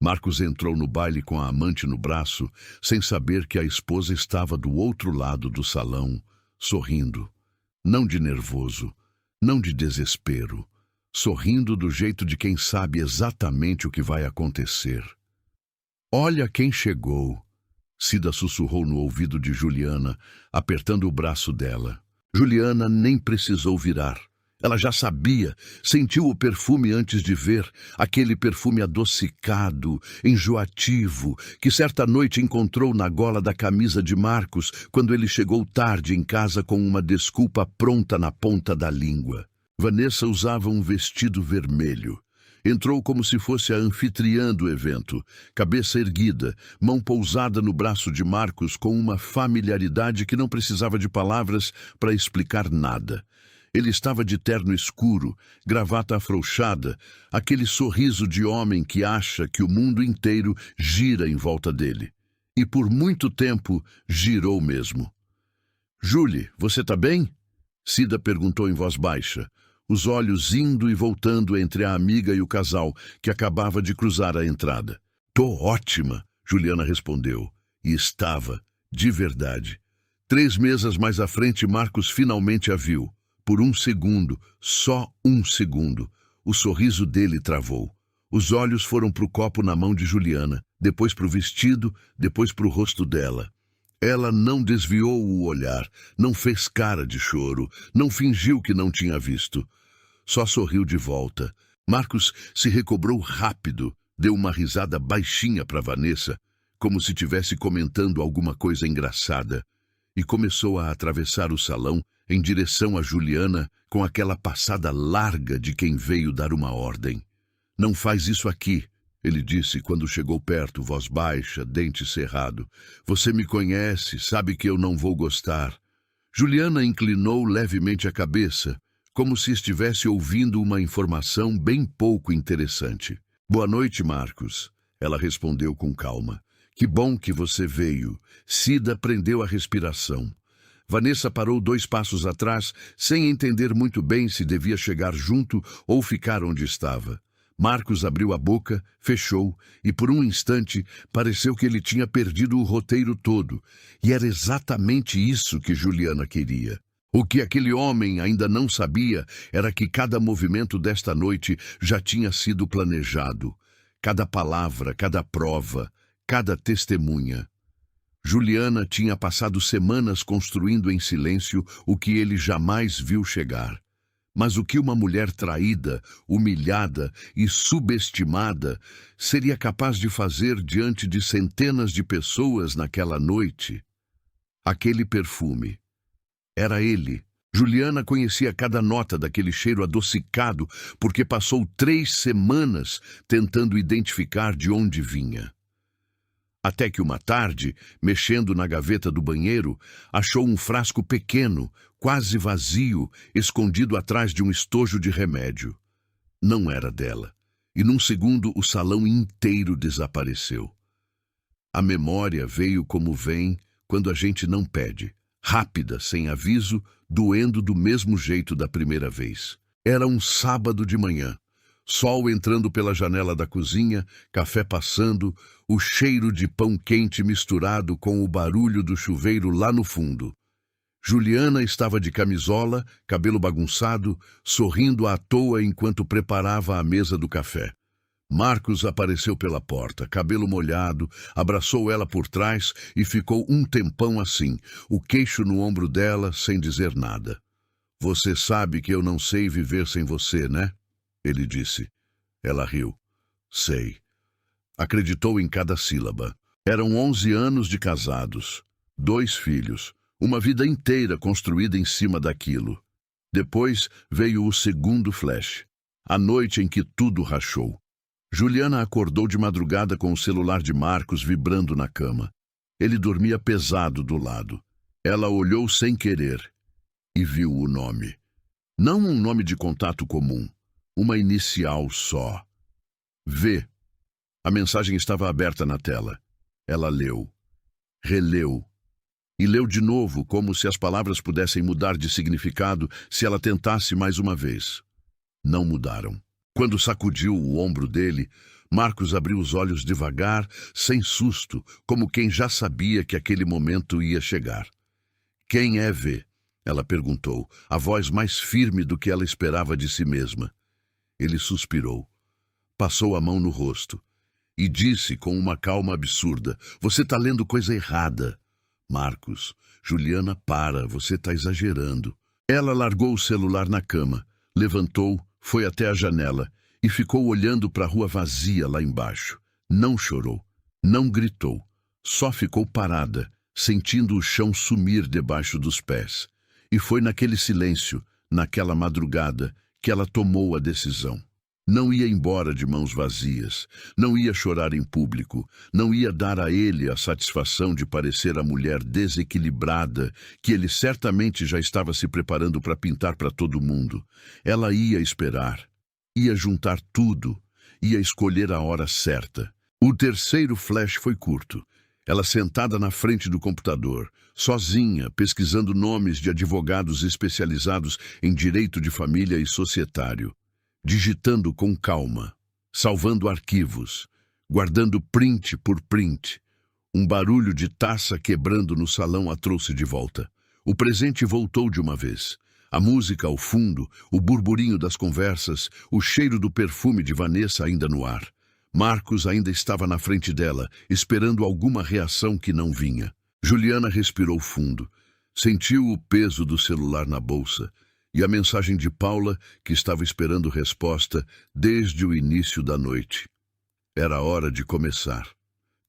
Marcos entrou no baile com a amante no braço, sem saber que a esposa estava do outro lado do salão, sorrindo. Não de nervoso, não de desespero, sorrindo do jeito de quem sabe exatamente o que vai acontecer. "Olha quem chegou", Cida sussurrou no ouvido de Juliana, apertando o braço dela. Juliana nem precisou virar. Ela já sabia, sentiu o perfume antes de ver, aquele perfume adocicado, enjoativo, que certa noite encontrou na gola da camisa de Marcos quando ele chegou tarde em casa com uma desculpa pronta na ponta da língua. Vanessa usava um vestido vermelho. Entrou como se fosse a anfitriã do evento, cabeça erguida, mão pousada no braço de Marcos com uma familiaridade que não precisava de palavras para explicar nada. Ele estava de terno escuro, gravata afrouxada, aquele sorriso de homem que acha que o mundo inteiro gira em volta dele. E por muito tempo girou mesmo. "Julie, você tá bem?" Cida perguntou em voz baixa, os olhos indo e voltando entre a amiga e o casal, que acabava de cruzar a entrada. "Tô ótima", Juliana respondeu. E estava, de verdade. 3 mesas mais à frente, Marcos finalmente a viu. Por um segundo, só um segundo, o sorriso dele travou. Os olhos foram para o copo na mão de Juliana, depois para o vestido, depois para o rosto dela. Ela não desviou o olhar, não fez cara de choro, não fingiu que não tinha visto. Só sorriu de volta. Marcos se recobrou rápido, deu uma risada baixinha para Vanessa, como se estivesse comentando alguma coisa engraçada, e começou a atravessar o salão em direção a Juliana com aquela passada larga de quem veio dar uma ordem. "Não faz isso aqui", ele disse quando chegou perto, voz baixa, dente cerrado. "Você me conhece, sabe que eu não vou gostar." Juliana inclinou levemente a cabeça, como se estivesse ouvindo uma informação bem pouco interessante. "Boa noite, Marcos", ela respondeu com calma. "Que bom que você veio." Cida prendeu a respiração. Vanessa parou 2 passos atrás, sem entender muito bem se devia chegar junto ou ficar onde estava. Marcos abriu a boca, fechou, e por um instante pareceu que ele tinha perdido o roteiro todo. E era exatamente isso que Juliana queria. O que aquele homem ainda não sabia era que cada movimento desta noite já tinha sido planejado. Cada palavra, cada prova, cada testemunha. Juliana tinha passado semanas construindo em silêncio o que ele jamais viu chegar. Mas o que uma mulher traída, humilhada e subestimada seria capaz de fazer diante de centenas de pessoas naquela noite? Aquele perfume. Era ele. Juliana conhecia cada nota daquele cheiro adocicado porque passou 3 semanas tentando identificar de onde vinha. Até que uma tarde, mexendo na gaveta do banheiro, achou um frasco pequeno, quase vazio, escondido atrás de um estojo de remédio. Não era dela, e num segundo o salão inteiro desapareceu. A memória veio como vem quando a gente não pede, rápida, sem aviso, doendo do mesmo jeito da primeira vez. Era um sábado de manhã. Sol entrando pela janela da cozinha, café passando, o cheiro de pão quente misturado com o barulho do chuveiro lá no fundo. Juliana estava de camisola, cabelo bagunçado, sorrindo à toa enquanto preparava a mesa do café. Marcos apareceu pela porta, cabelo molhado, abraçou ela por trás e ficou um tempão assim, o queixo no ombro dela, sem dizer nada. "Você sabe que eu não sei viver sem você, né?" ele disse. Ela riu. "Sei." Acreditou em cada sílaba. Eram 11 anos de casados, 2 filhos, uma vida inteira construída em cima daquilo. Depois veio o segundo flash, a noite em que tudo rachou. Juliana acordou de madrugada com o celular de Marcos vibrando na cama. Ele dormia pesado do lado. Ela olhou sem querer e viu o nome. Não um nome de contato comum. Uma inicial só. V. A mensagem estava aberta na tela. Ela leu. Releu. E leu de novo, como se as palavras pudessem mudar de significado se ela tentasse mais uma vez. Não mudaram. Quando sacudiu o ombro dele, Marcos abriu os olhos devagar, sem susto, como quem já sabia que aquele momento ia chegar. "Quem é V?" ela perguntou, a voz mais firme do que ela esperava de si mesma. Ele suspirou, passou a mão no rosto e disse com uma calma absurda: "Você está lendo coisa errada." "Marcos, Juliana, para, você está exagerando." Ela largou o celular na cama, levantou, foi até a janela e ficou olhando para a rua vazia lá embaixo. Não chorou, não gritou, só ficou parada, sentindo o chão sumir debaixo dos pés. E foi naquele silêncio, naquela madrugada, que ela tomou a decisão. Não ia embora de mãos vazias, não ia chorar em público, não ia dar a ele a satisfação de parecer a mulher desequilibrada que ele certamente já estava se preparando para pintar para todo mundo. Ela ia esperar, ia juntar tudo, ia escolher a hora certa. O terceiro flash foi curto. Ela sentada na frente do computador, sozinha, pesquisando nomes de advogados especializados em direito de família e societário. Digitando com calma, salvando arquivos, guardando print por print. Um barulho de taça quebrando no salão a trouxe de volta. O presente voltou de uma vez. A música ao fundo, o burburinho das conversas, o cheiro do perfume de Vanessa ainda no ar. Marcos ainda estava na frente dela, esperando alguma reação que não vinha. Juliana respirou fundo, sentiu o peso do celular na bolsa e a mensagem de Paula, que estava esperando resposta desde o início da noite. Era hora de começar.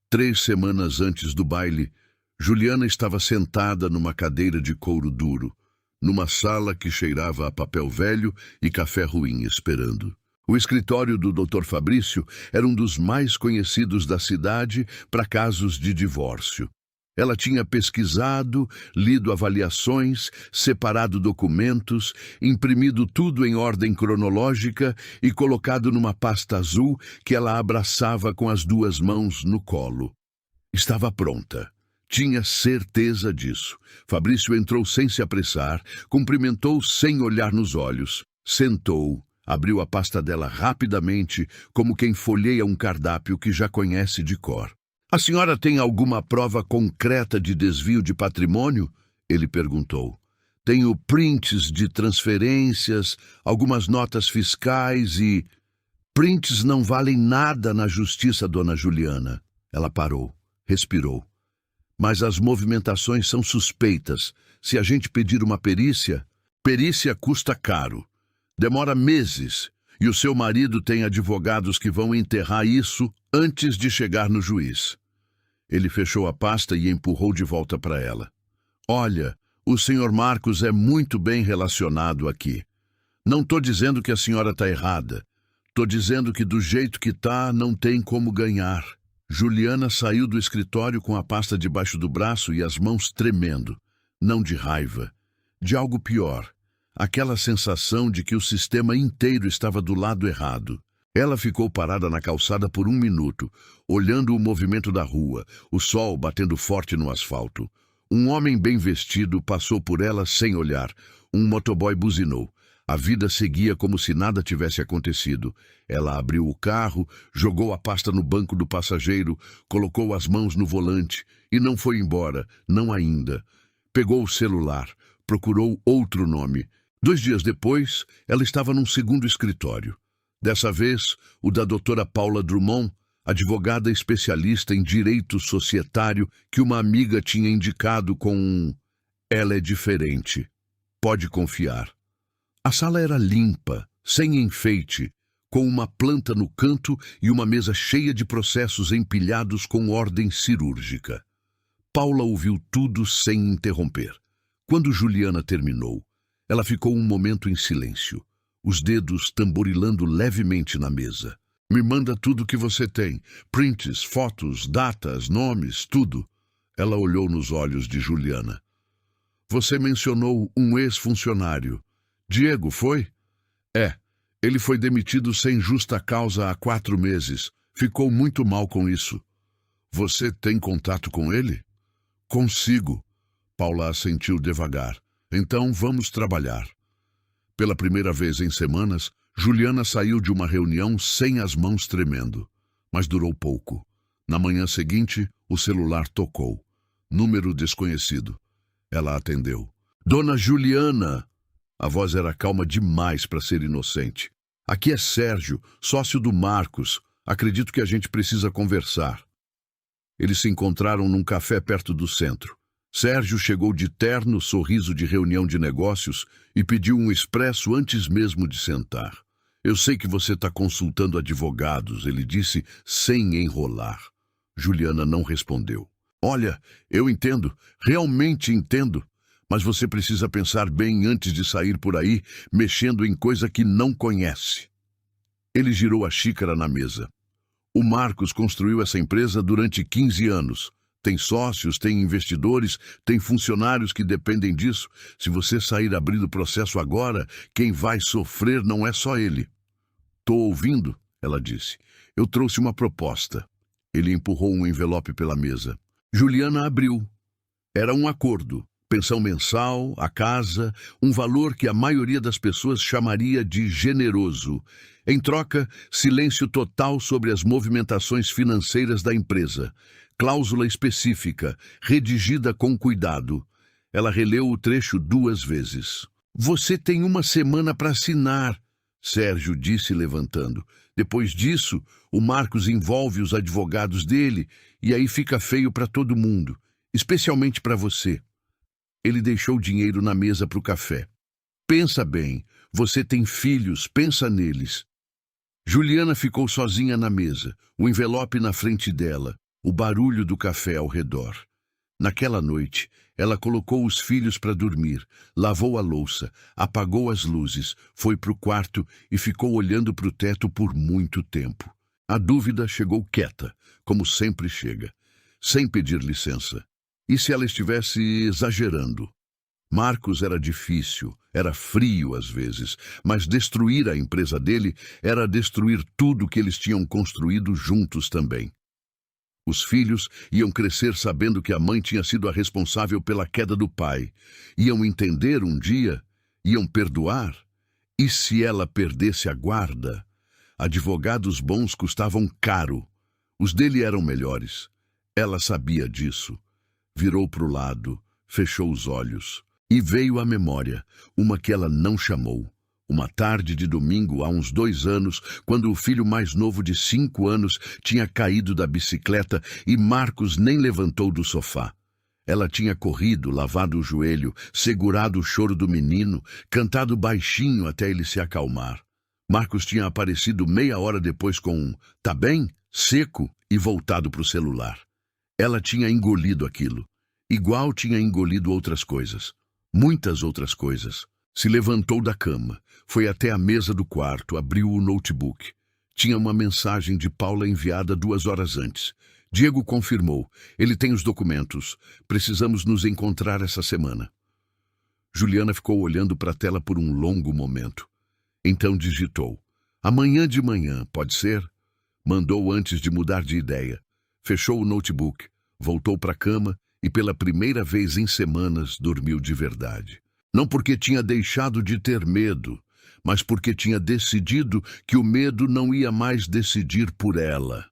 3 semanas antes do baile, Juliana estava sentada numa cadeira de couro duro, numa sala que cheirava a papel velho e café ruim, esperando. O escritório do Dr. Fabrício era um dos mais conhecidos da cidade para casos de divórcio. Ela tinha pesquisado, lido avaliações, separado documentos, imprimido tudo em ordem cronológica e colocado numa pasta azul que ela abraçava com as 2 mãos no colo. Estava pronta. Tinha certeza disso. Fabrício entrou sem se apressar, cumprimentou sem olhar nos olhos, sentou, abriu a pasta dela rapidamente, como quem folheia um cardápio que já conhece de cor. "A senhora tem alguma prova concreta de desvio de patrimônio?" ele perguntou. "Tenho prints de transferências, algumas notas fiscais e..." "Prints não valem nada na justiça, dona Juliana." Ela parou, respirou. "Mas as movimentações são suspeitas. Se a gente pedir uma perícia, perícia custa caro. Demora meses, e o seu marido tem advogados que vão enterrar isso antes de chegar no juiz." Ele fechou a pasta e empurrou de volta para ela. "Olha, o senhor Marcos é muito bem relacionado aqui. Não estou dizendo que a senhora está errada. Estou dizendo que do jeito que está, não tem como ganhar." Juliana saiu do escritório com a pasta debaixo do braço e as mãos tremendo. Não de raiva, de algo pior. Aquela sensação de que o sistema inteiro estava do lado errado. Ela ficou parada na calçada por 1 minuto, olhando o movimento da rua, o sol batendo forte no asfalto. Um homem bem vestido passou por ela sem olhar. Um motoboy buzinou. A vida seguia como se nada tivesse acontecido. Ela abriu o carro, jogou a pasta no banco do passageiro, colocou as mãos no volante e não foi embora, não ainda. Pegou o celular, procurou outro nome. 2 dias depois, ela estava num segundo escritório. Dessa vez, o da doutora Paula Drummond, advogada especialista em direito societário que uma amiga tinha indicado com um "Ela é diferente. Pode confiar." A sala era limpa, sem enfeite, com uma planta no canto e uma mesa cheia de processos empilhados com ordem cirúrgica. Paula ouviu tudo sem interromper. Quando Juliana terminou, ela ficou um momento em silêncio, os dedos tamborilando levemente na mesa. "Me manda tudo que você tem. Prints, fotos, datas, nomes, tudo." Ela olhou nos olhos de Juliana. "Você mencionou um ex-funcionário. Diego, foi?" "É. Ele foi demitido sem justa causa há 4 meses. Ficou muito mal com isso." "Você tem contato com ele?" "Consigo." Paula assentiu devagar. "Então vamos trabalhar." Pela primeira vez em semanas, Juliana saiu de uma reunião sem as mãos tremendo. Mas durou pouco. Na manhã seguinte, o celular tocou. Número desconhecido. Ela atendeu. Dona Juliana! A voz era calma demais para ser inocente. Aqui é Sérgio, sócio do Marcos. Acredito que a gente precisa conversar. Eles se encontraram num café perto do centro. Sérgio chegou de terno, sorriso de reunião de negócios e pediu um expresso antes mesmo de sentar. Eu sei que você está consultando advogados, ele disse sem enrolar. Juliana não respondeu. Olha, eu entendo, realmente entendo, mas você precisa pensar bem antes de sair por aí mexendo em coisa que não conhece. Ele girou a xícara na mesa. O Marcos construiu essa empresa durante 15 anos. Tem sócios, tem investidores, tem funcionários que dependem disso. Se você sair abrindo o processo agora, quem vai sofrer não é só ele. Tô ouvindo, ela disse. Eu trouxe uma proposta. Ele empurrou um envelope pela mesa. Juliana abriu. Era um acordo. Pensão mensal, a casa, um valor que a maioria das pessoas chamaria de generoso. Em troca, silêncio total sobre as movimentações financeiras da empresa. Cláusula específica, redigida com cuidado. Ela releu o trecho 2 vezes. Você tem uma semana para assinar, Sérgio disse levantando. Depois disso, o Marcos envolve os advogados dele e aí fica feio para todo mundo, especialmente para você. Ele deixou dinheiro na mesa para o café. Pensa bem, você tem filhos, pensa neles. Juliana ficou sozinha na mesa, o envelope na frente dela, o barulho do café ao redor. Naquela noite, ela colocou os filhos para dormir, lavou a louça, apagou as luzes, foi para o quarto e ficou olhando para o teto por muito tempo. A dúvida chegou quieta, como sempre chega, sem pedir licença. E se ela estivesse exagerando? Marcos era difícil, era frio às vezes, mas destruir a empresa dele era destruir tudo que eles tinham construído juntos também. Os filhos iam crescer sabendo que a mãe tinha sido a responsável pela queda do pai. Iam entender um dia, iam perdoar. E se ela perdesse a guarda? Advogados bons custavam caro. Os dele eram melhores. Ela sabia disso. Virou para o lado, fechou os olhos. E veio à memória, uma que ela não chamou. Uma tarde de domingo, há uns 2 anos, quando o filho mais novo de 5 anos tinha caído da bicicleta e Marcos nem levantou do sofá. Ela tinha corrido, lavado o joelho, segurado o choro do menino, cantado baixinho até ele se acalmar. Marcos tinha aparecido meia hora depois com um "tá bem?" seco e voltado para o celular. Ela tinha engolido aquilo. Igual tinha engolido outras coisas. Muitas outras coisas. Se levantou da cama, foi até a mesa do quarto, abriu o notebook. Tinha uma mensagem de Paula enviada 2 horas antes. Diego confirmou. Ele tem os documentos. Precisamos nos encontrar essa semana. Juliana ficou olhando para a tela por um longo momento. Então digitou. Amanhã de manhã, pode ser? Mandou antes de mudar de ideia. Fechou o notebook, voltou para a cama e pela primeira vez em semanas dormiu de verdade. Não porque tinha deixado de ter medo, mas porque tinha decidido que o medo não ia mais decidir por ela.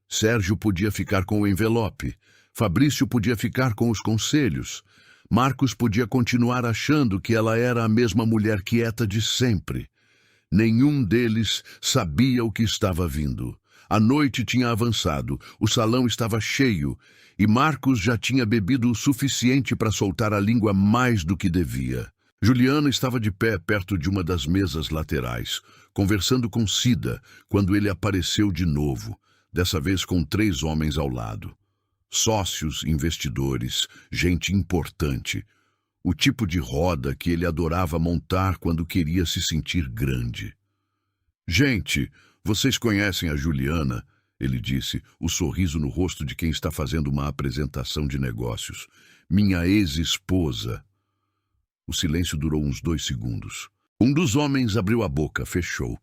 Sérgio podia ficar com o envelope, Fabrício podia ficar com os conselhos, Marcos podia continuar achando que ela era a mesma mulher quieta de sempre. Nenhum deles sabia o que estava vindo. A noite tinha avançado, o salão estava cheio, e Marcos já tinha bebido o suficiente para soltar a língua mais do que devia. Juliana estava de pé perto de uma das mesas laterais, conversando com Cida, quando ele apareceu de novo, dessa vez com 3 homens ao lado. Sócios, investidores, gente importante. O tipo de roda que ele adorava montar quando queria se sentir grande. Gente, vocês conhecem a Juliana? Ele disse, o sorriso no rosto de quem está fazendo uma apresentação de negócios. Minha ex-esposa. O silêncio durou uns 2 segundos. Um dos homens abriu a boca, fechou.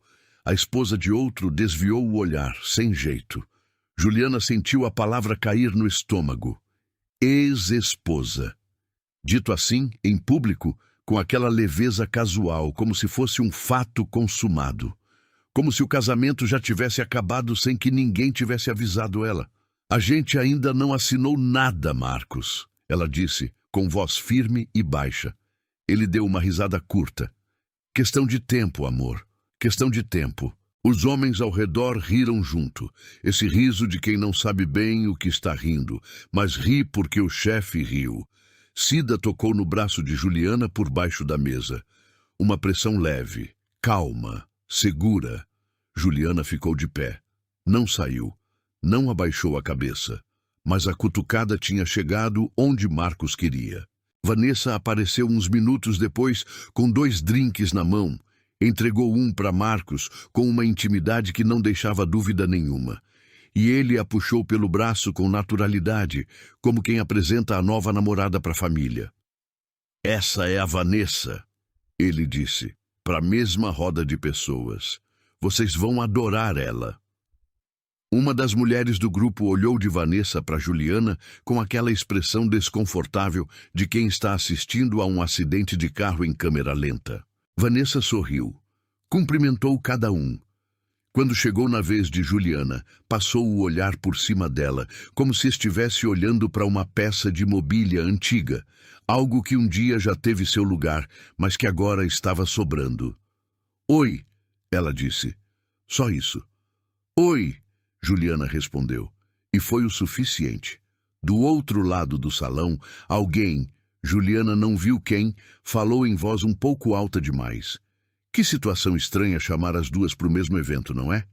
A esposa de outro desviou o olhar, sem jeito. Juliana sentiu a palavra cair no estômago. Ex-esposa. Dito assim, em público, com aquela leveza casual, como se fosse um fato consumado. como se o casamento já tivesse acabado sem que ninguém tivesse avisado ela. A gente ainda não assinou nada, Marcos, ela disse, com voz firme e baixa. Ele deu uma risada curta. Questão de tempo, amor. Questão de tempo. Os homens ao redor riram junto. Esse riso de quem não sabe bem o que está rindo, mas ri porque o chefe riu. Cida tocou no braço de Juliana por baixo da mesa. Uma pressão leve, calma, segura. Juliana ficou de pé. Não saiu. Não abaixou a cabeça. Mas a cutucada tinha chegado onde Marcos queria. Vanessa apareceu uns minutos depois com 2 drinks na mão. Entregou um para Marcos com uma intimidade que não deixava dúvida nenhuma. E ele a puxou pelo braço com naturalidade, como quem apresenta a nova namorada para a família. Essa é a Vanessa, ele disse, para a mesma roda de pessoas. Vocês vão adorar ela. Uma das mulheres do grupo olhou de Vanessa para Juliana com aquela expressão desconfortável de quem está assistindo a um acidente de carro em câmera lenta. Vanessa sorriu. Cumprimentou cada um. Quando chegou na vez de Juliana, passou o olhar por cima dela, como se estivesse olhando para uma peça de mobília antiga, algo que um dia já teve seu lugar, mas que agora estava sobrando. Oi, ela disse. Só isso. Oi, Juliana respondeu. E foi o suficiente. Do outro lado do salão, alguém, Juliana não viu quem, falou em voz um pouco alta demais. Que situação estranha chamar as duas para o mesmo evento, não é?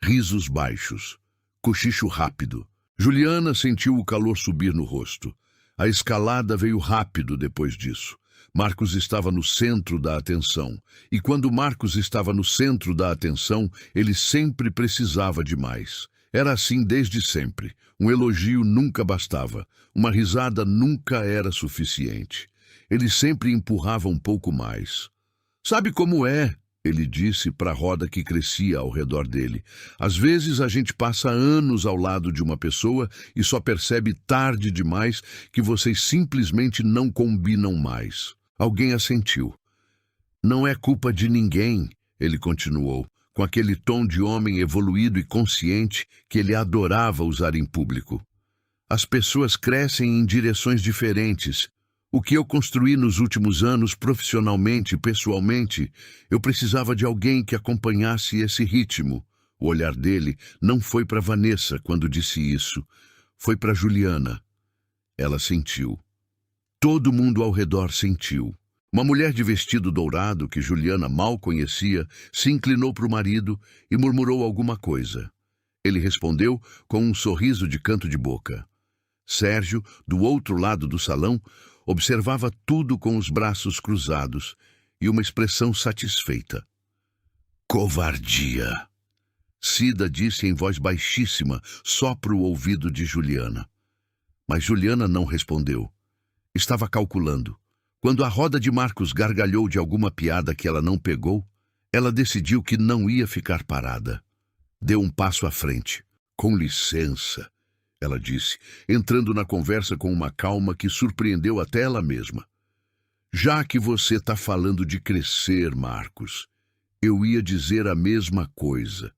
Risos baixos. Cochicho rápido. Juliana sentiu o calor subir no rosto. A escalada veio rápido depois disso. Marcos estava no centro da atenção. E quando Marcos estava no centro da atenção, ele sempre precisava de mais. Era assim desde sempre. Um elogio nunca bastava. Uma risada nunca era suficiente. Ele sempre empurrava um pouco mais. Sabe como é? Ele disse para a roda que crescia ao redor dele. Às vezes a gente passa anos ao lado de uma pessoa e só percebe tarde demais que vocês simplesmente não combinam mais. Alguém assentiu. Não é culpa de ninguém, ele continuou, com aquele tom de homem evoluído e consciente que ele adorava usar em público. As pessoas crescem em direções diferentes. O que eu construí nos últimos anos, profissionalmente e pessoalmente, eu precisava de alguém que acompanhasse esse ritmo. O olhar dele não foi para Vanessa quando disse isso. Foi para Juliana. Ela sentiu. Todo mundo ao redor sentiu. Uma mulher de vestido dourado, que Juliana mal conhecia, se inclinou para o marido e murmurou alguma coisa. Ele respondeu com um sorriso de canto de boca. Sérgio, do outro lado do salão, observava tudo com os braços cruzados e uma expressão satisfeita. Covardia! Cida disse em voz baixíssima, só para o ouvido de Juliana. Mas Juliana não respondeu. Estava calculando. Quando a roda de Marcos gargalhou de alguma piada que ela não pegou, ela decidiu que não ia ficar parada. Deu um passo à frente. Com licença, ela disse, entrando na conversa com uma calma que surpreendeu até ela mesma. Já que você está falando de crescer, Marcos, eu ia dizer a mesma coisa.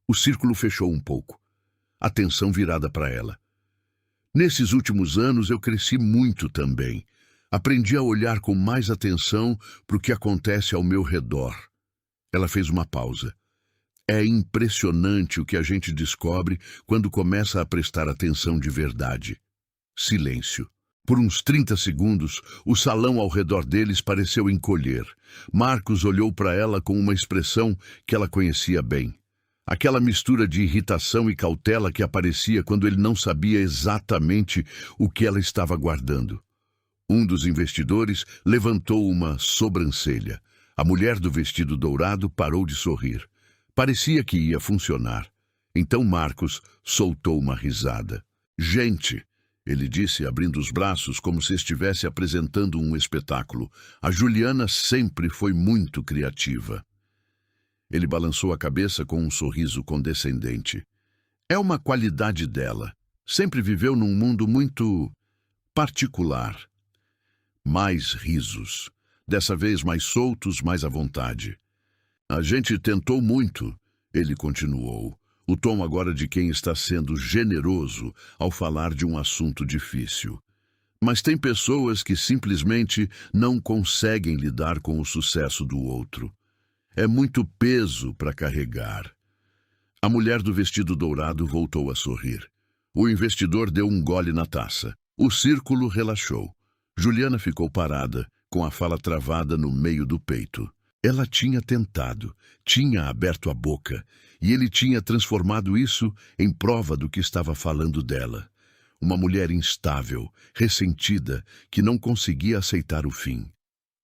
O círculo fechou um pouco. Atenção virada para ela. Nesses últimos anos eu cresci muito também. Aprendi a olhar com mais atenção para o que acontece ao meu redor. Ela fez uma pausa. É impressionante o que a gente descobre quando começa a prestar atenção de verdade. Silêncio. Por uns 30 segundos, o salão ao redor deles pareceu encolher. Marcos olhou para ela com uma expressão que ela conhecia bem. Aquela mistura de irritação e cautela que aparecia quando ele não sabia exatamente o que ela estava guardando. Um dos investidores levantou uma sobrancelha. A mulher do vestido dourado parou de sorrir. Parecia que ia funcionar. Então Marcos soltou uma risada. Gente, ele disse, abrindo os braços como se estivesse apresentando um espetáculo. A Juliana sempre foi muito criativa. Ele balançou a cabeça com um sorriso condescendente. É uma qualidade dela. Sempre viveu num mundo muito particular. Mais risos. Dessa vez mais soltos, mais à vontade. A gente tentou muito, ele continuou, o tom agora de quem está sendo generoso ao falar de um assunto difícil. Mas tem pessoas que simplesmente não conseguem lidar com o sucesso do outro. É muito peso para carregar. A mulher do vestido dourado voltou a sorrir. O investidor deu um gole na taça. O círculo relaxou. Juliana ficou parada, com a fala travada no meio do peito. Ela tinha tentado, tinha aberto a boca, e ele tinha transformado isso em prova do que estava falando dela. Uma mulher instável, ressentida, que não conseguia aceitar o fim.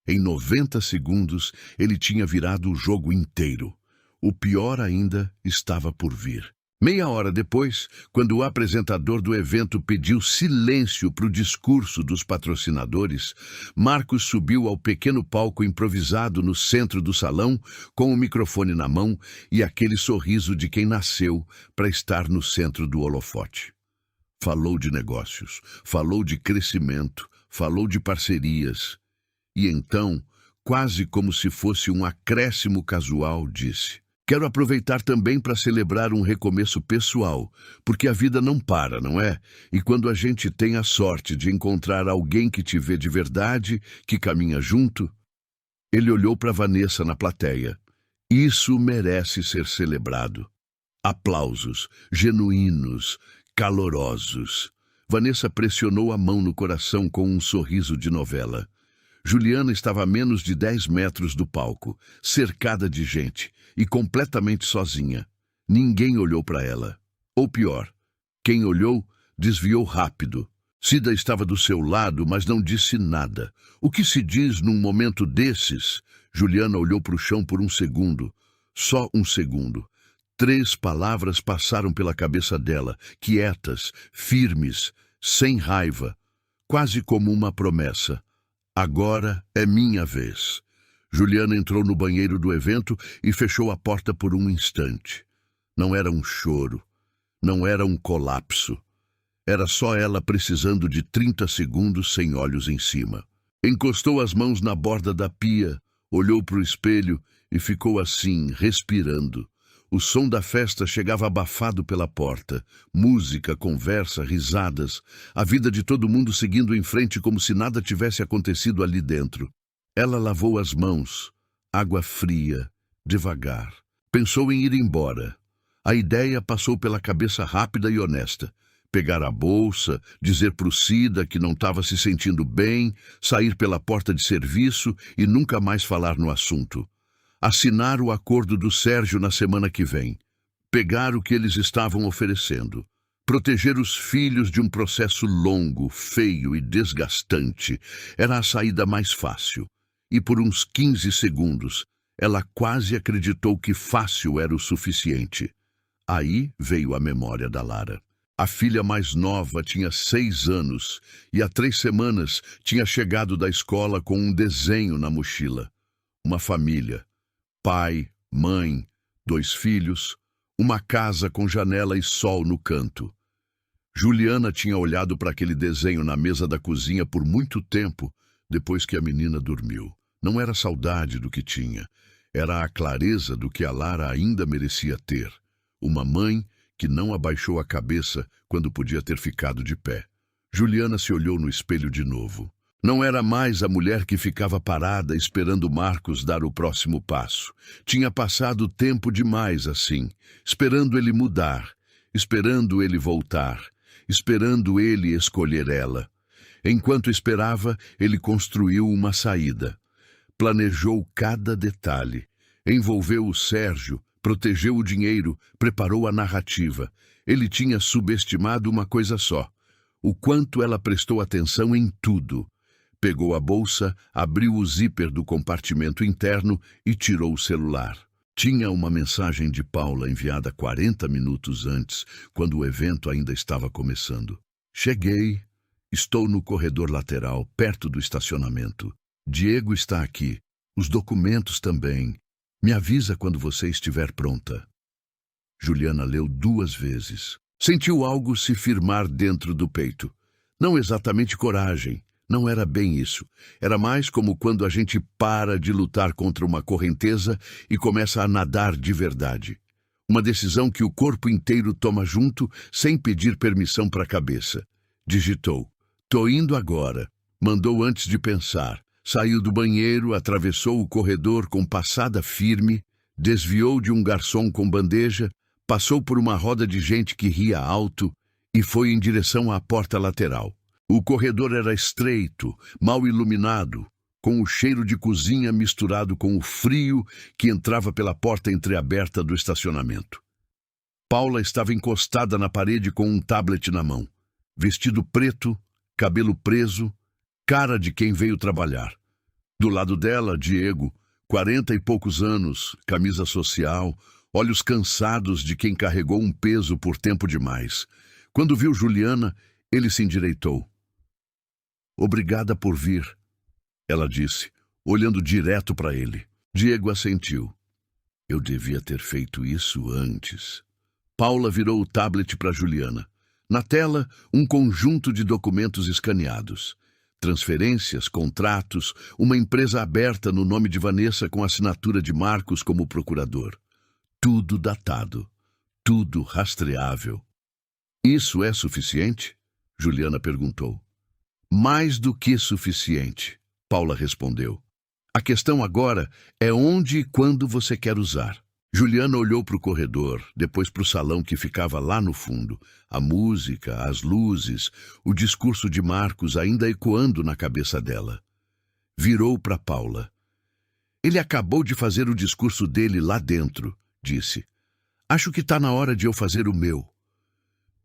Em 90 segundos, ele tinha virado o jogo inteiro. O pior ainda estava por vir. Meia hora depois, quando o apresentador do evento pediu silêncio para o discurso dos patrocinadores, Marcos subiu ao pequeno palco improvisado no centro do salão, com o microfone na mão e aquele sorriso de quem nasceu para estar no centro do holofote. Falou de negócios, falou de crescimento, falou de parcerias. E então, quase como se fosse um acréscimo casual, disse: quero aproveitar também para celebrar um recomeço pessoal, porque a vida não para, não é? E quando a gente tem a sorte de encontrar alguém que te vê de verdade, que caminha junto... Ele olhou para Vanessa na plateia. Isso merece ser celebrado. Aplausos, genuínos, calorosos. Vanessa pressionou a mão no coração com um sorriso de novela. Juliana estava a menos de 10 metros do palco, cercada de gente e completamente sozinha. Ninguém olhou para ela. Ou pior, quem olhou desviou rápido. Cida estava do seu lado, mas não disse nada. O que se diz num momento desses? Juliana olhou para o chão por um segundo. Só um segundo. 3 palavras passaram pela cabeça dela, quietas, firmes, sem raiva, quase como uma promessa. Agora é minha vez. Juliana entrou no banheiro do evento e fechou a porta por um instante. Não era um choro, não era um colapso. Era só ela precisando de 30 segundos sem olhos em cima. Encostou as mãos na borda da pia, olhou para o espelho e ficou assim, respirando. O som da festa chegava abafado pela porta. Música, conversa, risadas. A vida de todo mundo seguindo em frente como se nada tivesse acontecido ali dentro. Ela lavou as mãos. Água fria, devagar. Pensou em ir embora. A ideia passou pela cabeça rápida e honesta. Pegar a bolsa, dizer para o Cida que não estava se sentindo bem, sair pela porta de serviço e nunca mais falar no assunto. Assinar o acordo do Sérgio na semana que vem. Pegar o que eles estavam oferecendo. Proteger os filhos de um processo longo, feio e desgastante era a saída mais fácil. E por uns 15 segundos, ela quase acreditou que fácil era o suficiente. Aí veio a memória da Lara. A filha mais nova tinha 6 anos e há 3 semanas tinha chegado da escola com um desenho na mochila. Uma família. Pai, mãe, 2 filhos, uma casa com janela e sol no canto. Juliana tinha olhado para aquele desenho na mesa da cozinha por muito tempo, depois que a menina dormiu. Não era saudade do que tinha, era a clareza do que a Lara ainda merecia ter. Uma mãe que não abaixou a cabeça quando podia ter ficado de pé. Juliana se olhou no espelho de novo. Não era mais a mulher que ficava parada esperando Marcos dar o próximo passo. Tinha passado tempo demais assim, esperando ele mudar, esperando ele voltar, esperando ele escolher ela. Enquanto esperava, ele construiu uma saída. Planejou cada detalhe. Envolveu o Sérgio, protegeu o dinheiro, preparou a narrativa. Ele tinha subestimado uma coisa só: o quanto ela prestou atenção em tudo. Pegou a bolsa, abriu o zíper do compartimento interno e tirou o celular. Tinha uma mensagem de Paula enviada 40 minutos antes, quando o evento ainda estava começando. Cheguei. Estou no corredor lateral, perto do estacionamento. Diego está aqui. Os documentos também. Me avisa quando você estiver pronta. Juliana leu 2 vezes. Sentiu algo se firmar dentro do peito. Não exatamente coragem. Não era bem isso. Era mais como quando a gente para de lutar contra uma correnteza e começa a nadar de verdade. Uma decisão que o corpo inteiro toma junto, sem pedir permissão para a cabeça. Digitou: "Tô indo agora." Mandou antes de pensar. Saiu do banheiro, atravessou o corredor com passada firme, desviou de um garçom com bandeja, passou por uma roda de gente que ria alto e foi em direção à porta lateral. O corredor era estreito, mal iluminado, com o cheiro de cozinha misturado com o frio que entrava pela porta entreaberta do estacionamento. Paula estava encostada na parede com um tablet na mão. Vestido preto, cabelo preso, cara de quem veio trabalhar. Do lado dela, Diego, 40 e poucos anos, camisa social, olhos cansados de quem carregou um peso por tempo demais. Quando viu Juliana, ele se endireitou. "Obrigada por vir", ela disse, olhando direto para ele. Diego assentiu. "Eu devia ter feito isso antes." Paula virou o tablet para Juliana. Na tela, um conjunto de documentos escaneados. Transferências, contratos, uma empresa aberta no nome de Vanessa com assinatura de Marcos como procurador. Tudo datado, tudo rastreável. "Isso é suficiente?" Juliana perguntou. "Mais do que suficiente", Paula respondeu. "A questão agora é onde e quando você quer usar." Juliana olhou para o corredor, depois para o salão que ficava lá no fundo. A música, as luzes, o discurso de Marcos ainda ecoando na cabeça dela. Virou para Paula. "Ele acabou de fazer o discurso dele lá dentro", disse. "Acho que está na hora de eu fazer o meu."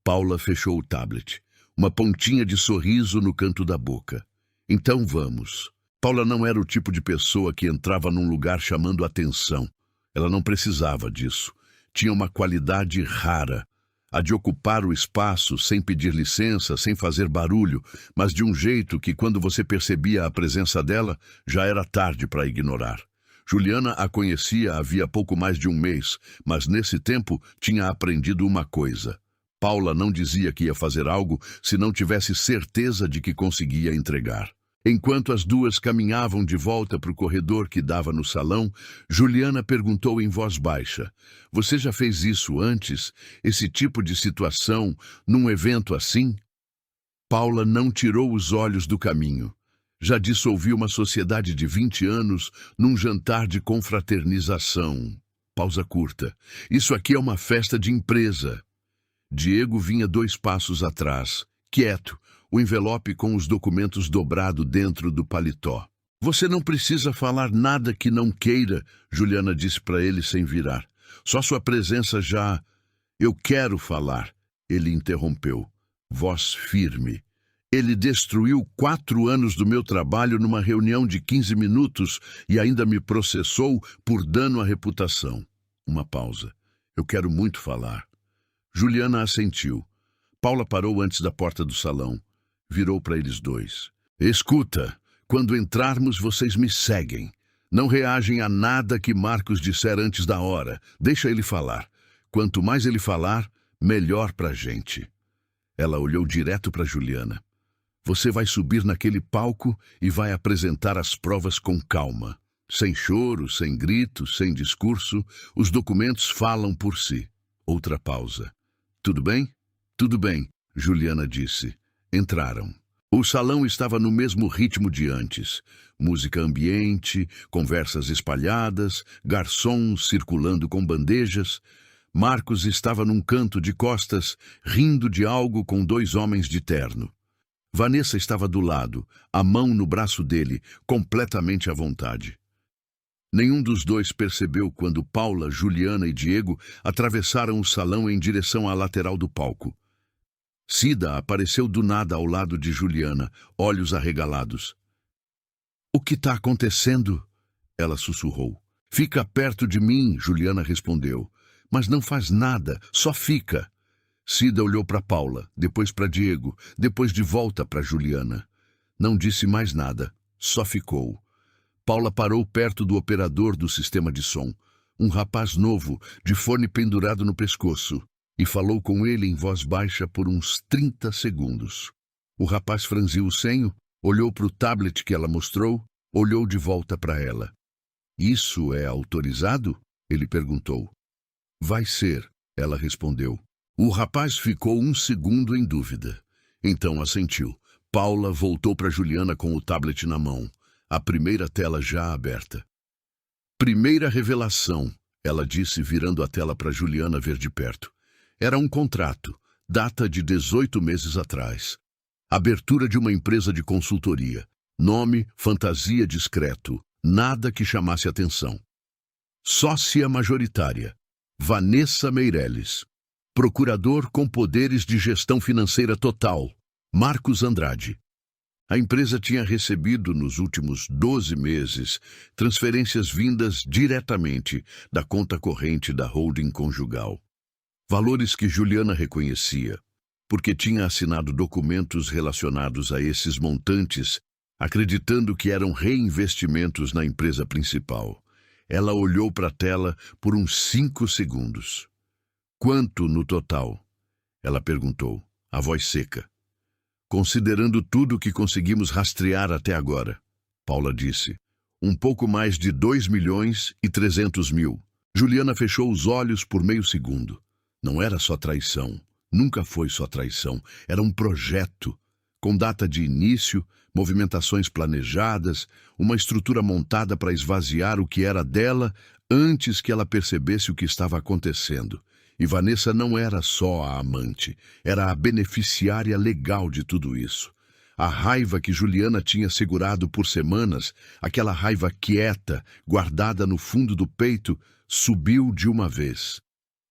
Paula fechou o tablet. Uma pontinha de sorriso no canto da boca. "Então vamos." Paula não era o tipo de pessoa que entrava num lugar chamando atenção. Ela não precisava disso. Tinha uma qualidade rara, a de ocupar o espaço sem pedir licença, sem fazer barulho, mas de um jeito que, quando você percebia a presença dela, já era tarde para ignorar. Juliana a conhecia havia pouco mais de um mês, mas nesse tempo tinha aprendido uma coisa. Paula não dizia que ia fazer algo se não tivesse certeza de que conseguia entregar. Enquanto as duas caminhavam de volta para o corredor que dava no salão, Juliana perguntou em voz baixa: "Você já fez isso antes? Esse tipo de situação, num evento assim?" Paula não tirou os olhos do caminho. Já dissolvi uma sociedade de 20 anos num jantar de confraternização. Pausa curta. "Isso aqui é uma festa de empresa." Diego vinha 2 passos atrás, quieto, o envelope com os documentos dobrado dentro do paletó. "Você não precisa falar nada que não queira", Juliana disse para ele sem virar. "Só sua presença já..." "Eu quero falar", ele interrompeu, voz firme. "Ele destruiu 4 anos do meu trabalho numa reunião de 15 minutos e ainda me processou por dano à reputação." Uma pausa. "Eu quero muito falar." Juliana assentiu. Paula parou antes da porta do salão. Virou para eles dois. "Escuta, quando entrarmos vocês me seguem. Não reagem a nada que Marcos disser antes da hora. Deixa ele falar. Quanto mais ele falar, melhor pra gente." Ela olhou direto para Juliana. "Você vai subir naquele palco e vai apresentar as provas com calma. Sem choro, sem grito, sem discurso, os documentos falam por si." Outra pausa. "Tudo bem?" "Tudo bem", Juliana disse. Entraram. O salão estava no mesmo ritmo de antes. Música ambiente, conversas espalhadas, garçons circulando com bandejas. Marcos estava num canto de costas, rindo de algo com 2 homens de terno. Vanessa estava do lado, a mão no braço dele, completamente à vontade. Nenhum dos dois percebeu quando Paula, Juliana e Diego atravessaram o salão em direção à lateral do palco. Cida apareceu do nada ao lado de Juliana, olhos arregalados. "O que está acontecendo?" ela sussurrou. "Fica perto de mim", Juliana respondeu. "Mas não faz nada, só fica." Cida olhou para Paula, depois para Diego, depois de volta para Juliana. Não disse mais nada, só ficou. Paula parou perto do operador do sistema de som, um rapaz novo, de fone pendurado no pescoço, e falou com ele em voz baixa por uns 30 segundos. O rapaz franziu o senho, Olhou para o tablet que ela mostrou, olhou de volta para ela. Isso é autorizado? Ele perguntou. Vai ser, ela respondeu. O rapaz ficou um segundo em dúvida. Então assentiu. Paula voltou para Juliana com o tablet na mão, a primeira tela já aberta. Primeira revelação, ela disse, virando a tela para Juliana ver de perto. Era um contrato, data de 18 meses atrás. Abertura de uma empresa de consultoria. Nome, fantasia discreto, nada que chamasse atenção. Sócia majoritária, Vanessa Meirelles. Procurador com poderes de gestão financeira total, Marcos Andrade. A empresa tinha recebido, nos últimos 12 meses, transferências vindas diretamente da conta corrente da holding conjugal. Valores que Juliana reconhecia, porque tinha assinado documentos relacionados a esses montantes, acreditando que eram reinvestimentos na empresa principal. Ela olhou para a tela por uns 5 segundos. Quanto no total? Ela perguntou, a voz seca. Considerando tudo que conseguimos rastrear até agora, Paula disse, um pouco mais de 2.300.000. Juliana fechou os olhos por meio segundo. Não era só traição, nunca foi só traição, era um projeto, com data de início, movimentações planejadas, uma estrutura montada para esvaziar o que era dela antes que ela percebesse o que estava acontecendo. E Vanessa não era só a amante, era a beneficiária legal de tudo isso. A raiva que Juliana tinha segurado por semanas, aquela raiva quieta, guardada no fundo do peito, subiu de uma vez.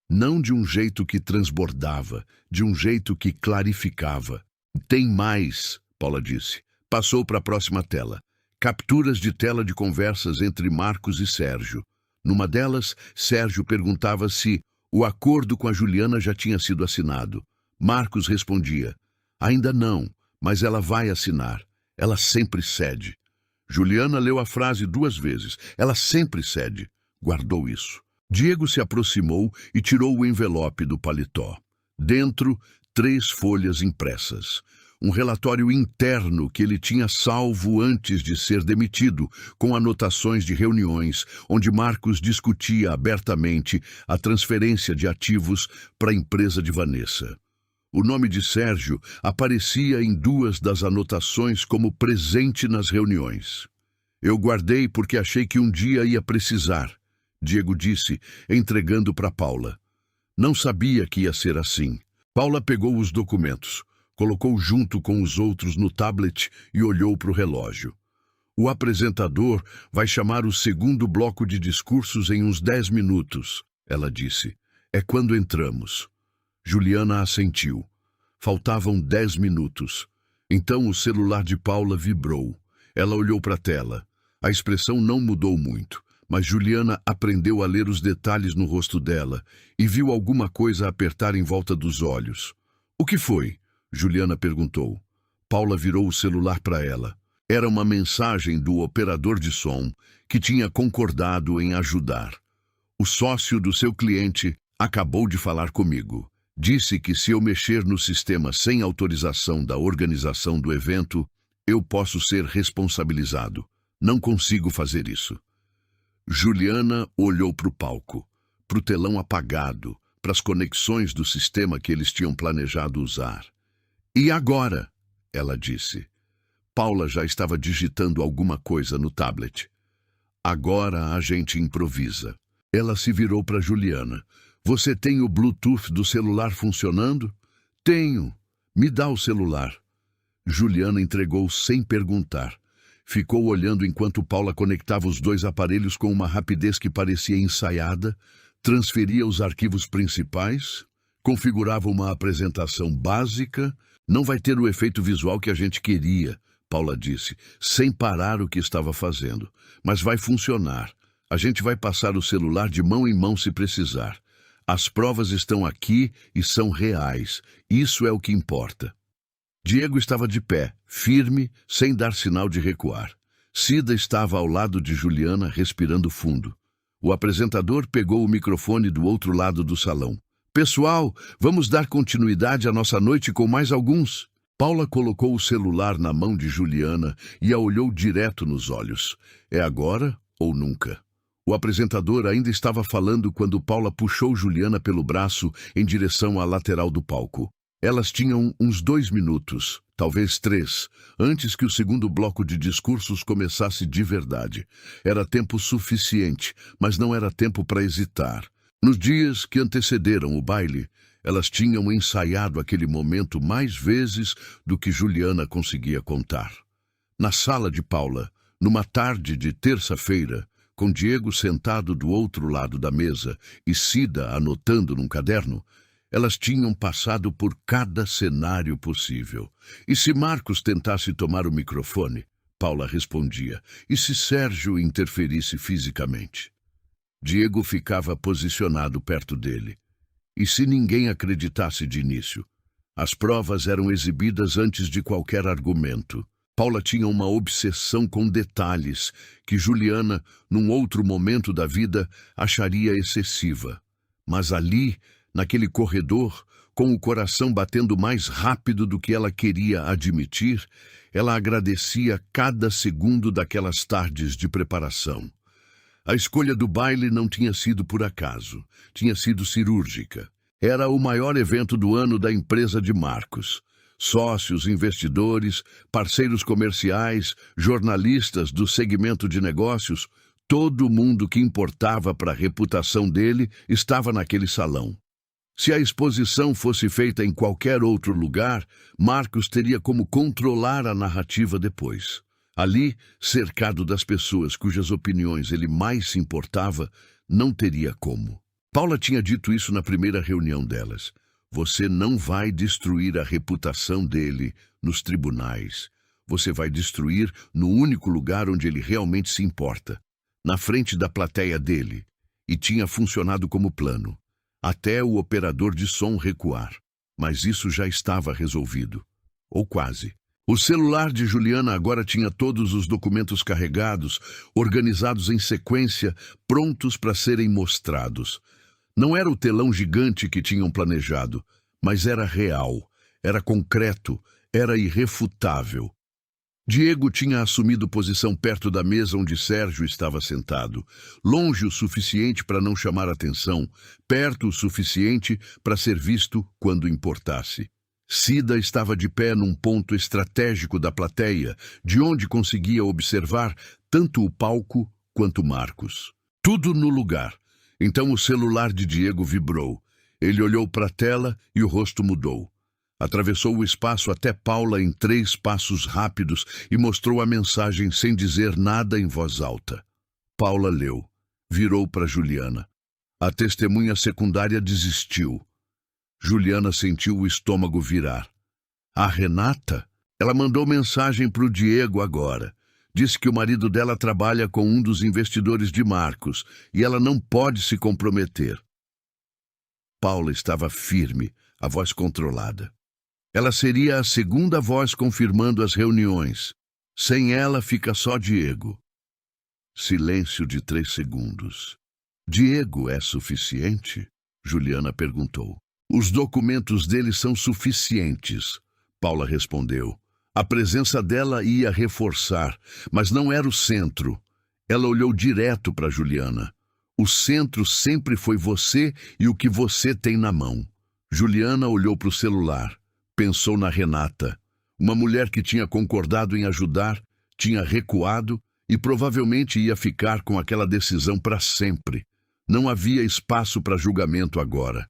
Não de um jeito que transbordava, de um jeito que clarificava. Tem mais, Paula disse. Passou para a próxima tela. Capturas de tela de conversas entre Marcos e Sérgio. Numa delas, Sérgio perguntava se o acordo com a Juliana já tinha sido assinado. Marcos respondia, ainda não, mas ela vai assinar. Ela sempre cede. Juliana leu a frase 2 vezes. Ela sempre cede. Guardou isso. Diego se aproximou e tirou o envelope do paletó. Dentro, 3 folhas impressas. Um relatório interno que ele tinha salvo antes de ser demitido, com anotações de reuniões, onde Marcos discutia abertamente a transferência de ativos para a empresa de Vanessa. O nome de Sérgio aparecia em 2 das anotações como presente nas reuniões. Eu guardei porque achei que um dia ia precisar, Diego disse, entregando para Paula. Não sabia que ia ser assim. Paula pegou os documentos. Colocou junto com os outros no tablet e olhou para o relógio. O apresentador vai chamar o segundo bloco de discursos em uns 10 minutos, ela disse. É quando entramos. Juliana assentiu. Faltavam 10 minutos. Então o celular de Paula vibrou. Ela olhou para a tela. A expressão não mudou muito, mas Juliana aprendeu a ler os detalhes no rosto dela e viu alguma coisa apertar em volta dos olhos. O que foi? Juliana perguntou. Paula virou o celular para ela. Era uma mensagem do operador de som que tinha concordado em ajudar. O sócio do seu cliente acabou de falar comigo. Disse que se eu mexer no sistema sem autorização da organização do evento, eu posso ser responsabilizado. Não consigo fazer isso. Juliana olhou para o palco, para o telão apagado, para as conexões do sistema que eles tinham planejado usar. E agora? Ela disse. Paula já estava digitando alguma coisa no tablet. Agora a gente improvisa. Ela se virou para Juliana. Você tem o Bluetooth do celular funcionando? Tenho. Me dá o celular. Juliana entregou sem perguntar. Ficou olhando enquanto Paula conectava os 2 aparelhos com uma rapidez que parecia ensaiada, transferia os arquivos principais, configurava uma apresentação básica. Não vai ter o efeito visual que a gente queria, Paula disse, sem parar o que estava fazendo. Mas vai funcionar. A gente vai passar o celular de mão em mão se precisar. As provas estão aqui e são reais. Isso é o que importa. Diego estava de pé, firme, sem dar sinal de recuar. Cida estava ao lado de Juliana, respirando fundo. O apresentador pegou o microfone do outro lado do salão. Pessoal, vamos dar continuidade à nossa noite com mais alguns. Paula colocou o celular na mão de Juliana e a olhou direto nos olhos. É agora ou nunca? O apresentador ainda estava falando quando Paula puxou Juliana pelo braço em direção à lateral do palco. Elas tinham uns 2 minutos, talvez 3, antes que o segundo bloco de discursos começasse de verdade. Era tempo suficiente, mas não era tempo para hesitar. Nos dias que antecederam o baile, elas tinham ensaiado aquele momento mais vezes do que Juliana conseguia contar. Na sala de Paula, numa tarde de terça-feira, com Diego sentado do outro lado da mesa e Cida anotando num caderno, elas tinham passado por cada cenário possível. E se Marcos tentasse tomar o microfone, Paula respondia. E se Sérgio interferisse fisicamente? Diego ficava posicionado perto dele. E se ninguém acreditasse de início? As provas eram exibidas antes de qualquer argumento. Paula tinha uma obsessão com detalhes que Juliana, num outro momento da vida, acharia excessiva. Mas ali, naquele corredor, com o coração batendo mais rápido do que ela queria admitir, ela agradecia cada segundo daquelas tardes de preparação. A escolha do baile não tinha sido por acaso, tinha sido cirúrgica. Era o maior evento do ano da empresa de Marcos. Sócios, investidores, parceiros comerciais, jornalistas do segmento de negócios, todo mundo que importava para a reputação dele estava naquele salão. Se a exposição fosse feita em qualquer outro lugar, Marcos teria como controlar a narrativa depois. Ali, cercado das pessoas cujas opiniões ele mais se importava, não teria como. Paula tinha dito isso na primeira reunião delas. Você não vai destruir a reputação dele nos tribunais. Você vai destruir no único lugar onde ele realmente se importa, na frente da plateia dele. E tinha funcionado como plano, até o operador de som recuar. Mas isso já estava resolvido. Ou quase. O celular de Juliana agora tinha todos os documentos carregados, organizados em sequência, prontos para serem mostrados. Não era o telão gigante que tinham planejado, mas era real, era concreto, era irrefutável. Diego tinha assumido posição perto da mesa onde Sérgio estava sentado, longe o suficiente para não chamar atenção, perto o suficiente para ser visto quando importasse. Cida estava de pé num ponto estratégico da plateia, de onde conseguia observar tanto o palco quanto Marcos. Tudo no lugar. Então o celular de Diego vibrou. Ele olhou para a tela e o rosto mudou. Atravessou o espaço até Paula em 3 passos rápidos e mostrou a mensagem sem dizer nada em voz alta. Paula leu. Virou para Juliana. A testemunha secundária desistiu. Juliana sentiu o estômago virar. A Renata? Ela mandou mensagem para o Diego agora. Disse que o marido dela trabalha com um dos investidores de Marcos e ela não pode se comprometer. Paula estava firme, a voz controlada. Ela seria a segunda voz confirmando as reuniões. Sem ela, fica só Diego. Silêncio de 3 segundos. Diego é suficiente? Juliana perguntou. Os documentos dele são suficientes, Paula respondeu. A presença dela ia reforçar, mas não era o centro. Ela olhou direto para Juliana. O centro sempre foi você e o que você tem na mão. Juliana olhou para o celular. Pensou na Renata. Uma mulher que tinha concordado em ajudar, tinha recuado e provavelmente ia ficar com aquela decisão para sempre. Não havia espaço para julgamento agora.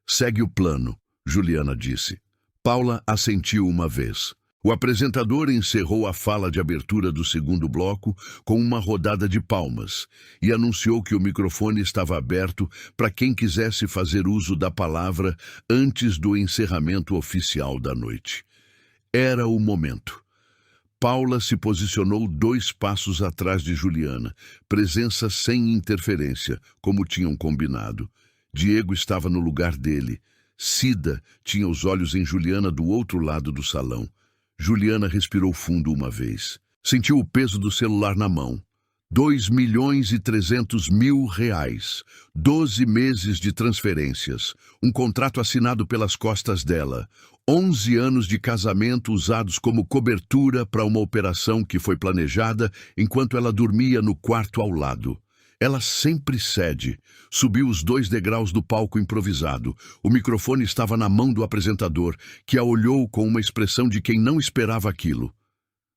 Segue o plano, Juliana disse. Paula assentiu uma vez. O apresentador encerrou a fala de abertura do segundo bloco com uma rodada de palmas e anunciou que o microfone estava aberto para quem quisesse fazer uso da palavra antes do encerramento oficial da noite. Era o momento. Paula se posicionou 2 passos atrás de Juliana, presença sem interferência, como tinham combinado. Diego estava no lugar dele. Cida tinha os olhos em Juliana do outro lado do salão. Juliana respirou fundo uma vez. Sentiu o peso do celular na mão. R$ 2.300.000, 12 meses de transferências, um contrato assinado pelas costas dela, 11 anos de casamento usados como cobertura para uma operação que foi planejada enquanto ela dormia no quarto ao lado. Ela sempre cede. Subiu os 2 degraus do palco improvisado. O microfone estava na mão do apresentador, que a olhou com uma expressão de quem não esperava aquilo.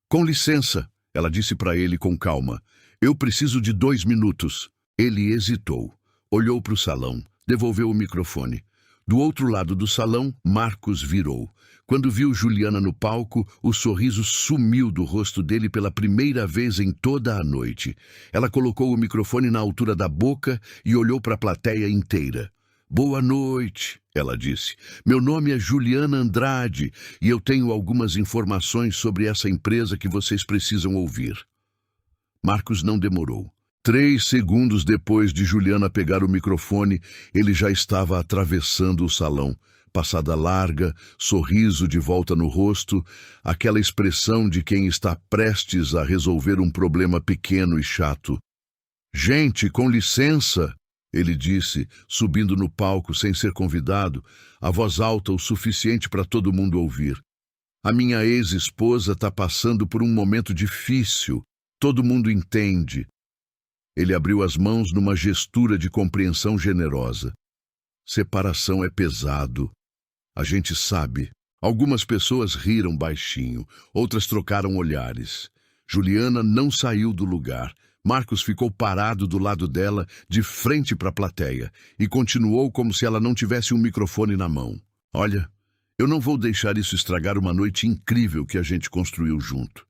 "Com licença", ela disse para ele com calma. "Eu preciso de 2 minutos." Ele hesitou. Olhou para o salão. Devolveu o microfone. Do outro lado do salão, Marcos virou. Quando viu Juliana no palco, o sorriso sumiu do rosto dele pela primeira vez em toda a noite. Ela colocou o microfone na altura da boca e olhou para a plateia inteira. "Boa noite", ela disse. "Meu nome é Juliana Andrade e eu tenho algumas informações sobre essa empresa que vocês precisam ouvir." Marcos não demorou. 3 segundos depois de Juliana pegar o microfone, ele já estava atravessando o salão. Passada larga, sorriso de volta no rosto, aquela expressão de quem está prestes a resolver um problema pequeno e chato. "Gente, com licença", ele disse, subindo no palco sem ser convidado, a voz alta o suficiente para todo mundo ouvir. "A minha ex-esposa está passando por um momento difícil. Todo mundo entende." Ele abriu as mãos numa gestura de compreensão generosa. "Separação é pesado. A gente sabe." Algumas pessoas riram baixinho, outras trocaram olhares. Juliana não saiu do lugar. Marcos ficou parado do lado dela, de frente para a plateia, e continuou como se ela não tivesse um microfone na mão. "Olha, eu não vou deixar isso estragar uma noite incrível que a gente construiu junto."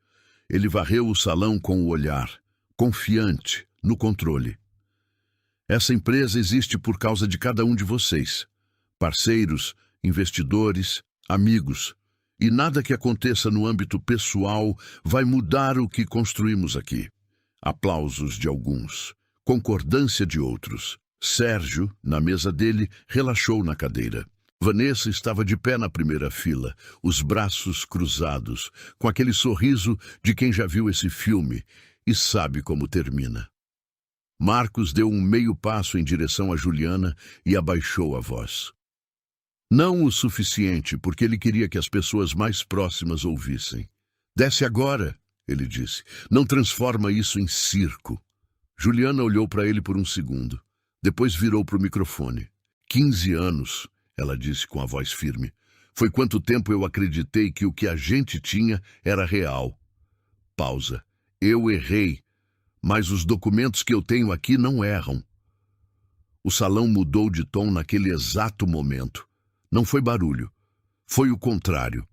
Ele varreu o salão com o olhar, confiante, no controle. "Essa empresa existe por causa de cada um de vocês. Parceiros, investidores, amigos. E nada que aconteça no âmbito pessoal vai mudar o que construímos aqui." Aplausos de alguns, concordância de outros. Sérgio, na mesa dele, relaxou na cadeira. Vanessa estava de pé na primeira fila, os braços cruzados, com aquele sorriso de quem já viu esse filme e sabe como termina. Marcos deu um meio passo em direção a Juliana e abaixou a voz. Não o suficiente, porque ele queria que as pessoas mais próximas ouvissem. "Desce agora", ele disse. "Não transforma isso em circo." Juliana olhou para ele por um segundo. Depois virou para o microfone. 15 anos, ela disse com a voz firme. "Foi quanto tempo eu acreditei que o que a gente tinha era real." Pausa. "Eu errei. Mas os documentos que eu tenho aqui não erram." O salão mudou de tom naquele exato momento. Não foi barulho. Foi o contrário.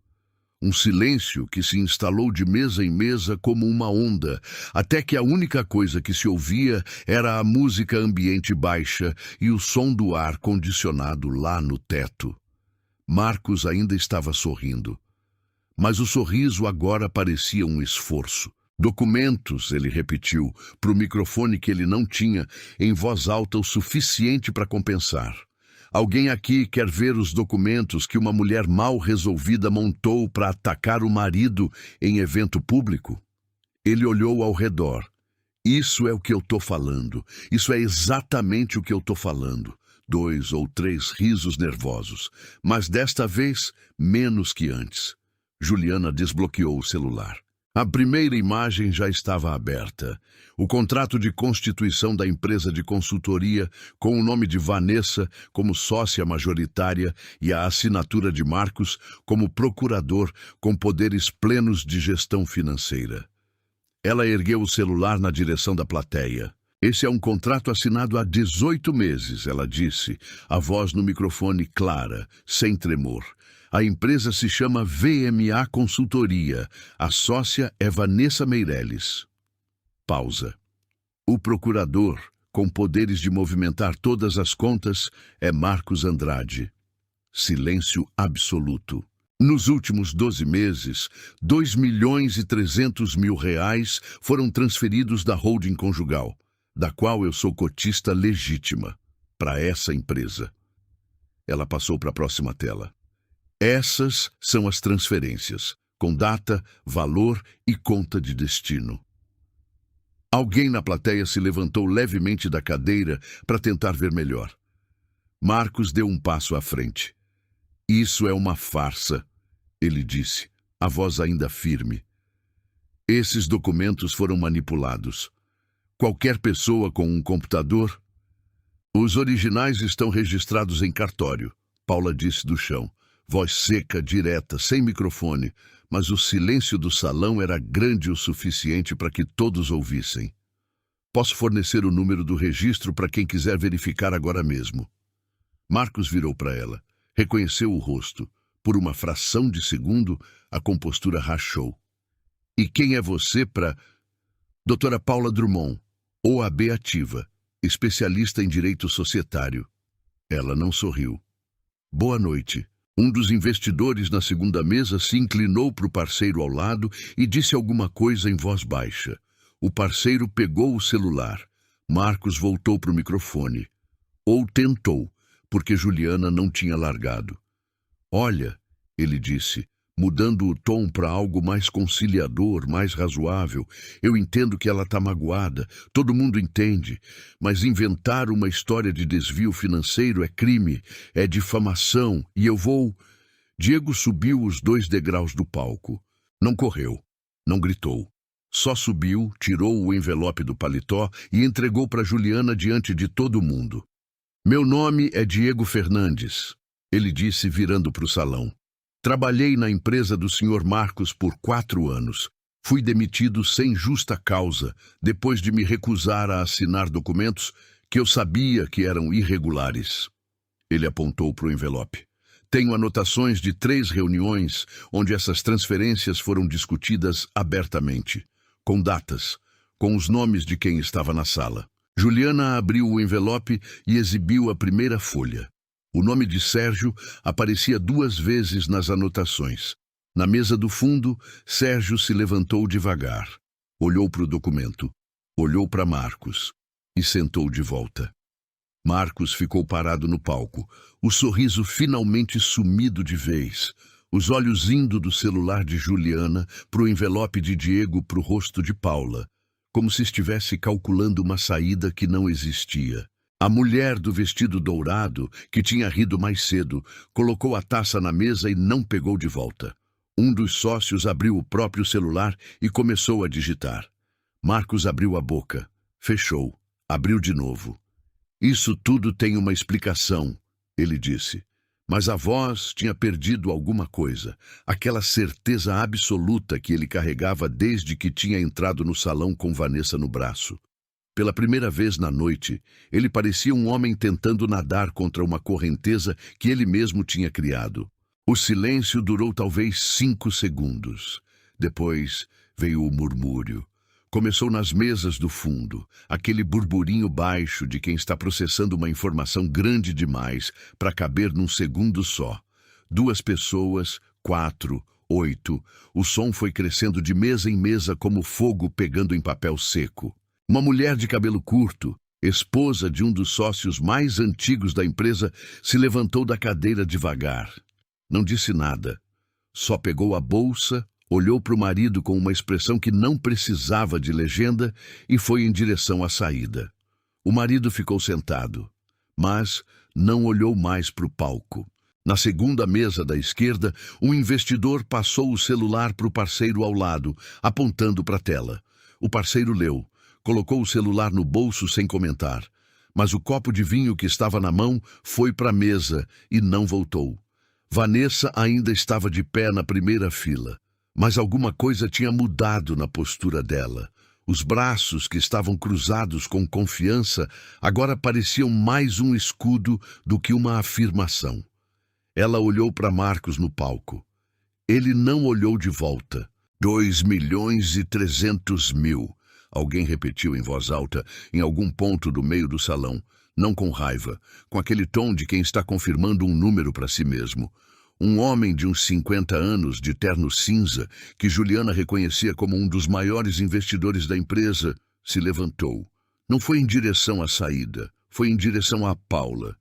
Um silêncio que se instalou de mesa em mesa como uma onda, até que a única coisa que se ouvia era a música ambiente baixa e o som do ar condicionado lá no teto. Marcos ainda estava sorrindo. Mas o sorriso agora parecia um esforço. "Documentos", ele repetiu, para o microfone que ele não tinha, em voz alta o suficiente para compensar. "Alguém aqui quer ver os documentos que uma mulher mal resolvida montou para atacar o marido em evento público?" Ele olhou ao redor. "Isso é o que eu estou falando. Isso é exatamente o que eu estou falando." 2 ou 3 risos nervosos, mas desta vez menos que antes. Juliana desbloqueou o celular. A primeira imagem já estava aberta. O contrato de constituição da empresa de consultoria, com o nome de Vanessa como sócia majoritária e a assinatura de Marcos como procurador com poderes plenos de gestão financeira. Ela ergueu o celular na direção da plateia. "Esse é um contrato assinado há 18 meses, ela disse, a voz no microfone clara, sem tremor. "A empresa se chama VMA Consultoria. A sócia é Vanessa Meirelles." Pausa. "O procurador, com poderes de movimentar todas as contas, é Marcos Andrade." Silêncio absoluto. Nos últimos 12 meses, R$ 2.300.000 foram transferidos da holding conjugal, da qual eu sou cotista legítima, para essa empresa. Ela passou para a próxima tela. Essas são as transferências, com data, valor e conta de destino. Alguém na plateia se levantou levemente da cadeira para tentar ver melhor. Marcos deu um passo à frente. Isso é uma farsa, ele disse, a voz ainda firme. Esses documentos foram manipulados. Qualquer pessoa com um computador... Os originais estão registrados em cartório, Paula disse do chão. Voz seca, direta, sem microfone, mas o silêncio do salão era grande o suficiente para que todos ouvissem. Posso fornecer o número do registro para quem quiser verificar agora mesmo. Marcos virou para ela. Reconheceu o rosto. Por uma fração de segundo, a compostura rachou. E quem é você para... Doutora Paula Drummond, OAB ativa, especialista em direito societário. Ela não sorriu. Boa noite. Um dos investidores na segunda mesa se inclinou para o parceiro ao lado e disse alguma coisa em voz baixa. O parceiro pegou o celular. Marcos voltou para o microfone. Ou tentou, porque Juliana não tinha largado. Olha, ele disse, mudando o tom para algo mais conciliador, mais razoável. Eu entendo que ela está magoada, todo mundo entende, mas inventar uma história de desvio financeiro é crime, é difamação, e eu vou... Diego subiu os 2 degraus do palco. Não correu, não gritou. Só subiu, tirou o envelope do paletó e entregou para Juliana diante de todo mundo. Meu nome é Diego Fernandes, ele disse virando para o salão. Trabalhei na empresa do Sr. Marcos por 4 anos. Fui demitido sem justa causa, depois de me recusar a assinar documentos que eu sabia que eram irregulares. Ele apontou para o envelope. Tenho anotações de 3 reuniões onde essas transferências foram discutidas abertamente, com datas, com os nomes de quem estava na sala. Juliana abriu o envelope e exibiu a primeira folha. O nome de Sérgio aparecia 2 vezes nas anotações. Na mesa do fundo, Sérgio se levantou devagar. Olhou para o documento. Olhou para Marcos. E sentou de volta. Marcos ficou parado no palco. O sorriso finalmente sumido de vez. Os olhos indo do celular de Juliana para o envelope de Diego para o rosto de Paula. Como se estivesse calculando uma saída que não existia. A mulher do vestido dourado, que tinha rido mais cedo, colocou a taça na mesa e não pegou de volta. Um dos sócios abriu o próprio celular e começou a digitar. Marcos abriu a boca, fechou, abriu de novo. Isso tudo tem uma explicação, ele disse. Mas a voz tinha perdido alguma coisa, aquela certeza absoluta que ele carregava desde que tinha entrado no salão com Vanessa no braço. Pela primeira vez na noite, ele parecia um homem tentando nadar contra uma correnteza que ele mesmo tinha criado. O silêncio durou talvez 5 segundos. Depois veio o murmúrio. Começou nas mesas do fundo, aquele burburinho baixo de quem está processando uma informação grande demais para caber num segundo só. 2 pessoas, 4, 8. O som foi crescendo de mesa em mesa como fogo pegando em papel seco. Uma mulher de cabelo curto, esposa de um dos sócios mais antigos da empresa, se levantou da cadeira devagar. Não disse nada. Só pegou a bolsa, olhou para o marido com uma expressão que não precisava de legenda e foi em direção à saída. O marido ficou sentado, mas não olhou mais para o palco. Na segunda mesa da esquerda, um investidor passou o celular para o parceiro ao lado, apontando para a tela. O parceiro leu. Colocou o celular no bolso sem comentar, mas o copo de vinho que estava na mão foi para a mesa e não voltou. Vanessa ainda estava de pé na primeira fila, mas alguma coisa tinha mudado na postura dela. Os braços que estavam cruzados com confiança agora pareciam mais um escudo do que uma afirmação. Ela olhou para Marcos no palco. Ele não olhou de volta. 2.300.000. Alguém repetiu em voz alta, em algum ponto do meio do salão, não com raiva, com aquele tom de quem está confirmando um número para si mesmo. Um homem de uns 50 anos, de terno cinza, que Juliana reconhecia como um dos maiores investidores da empresa, se levantou. Não foi em direção à saída, foi em direção a Paula.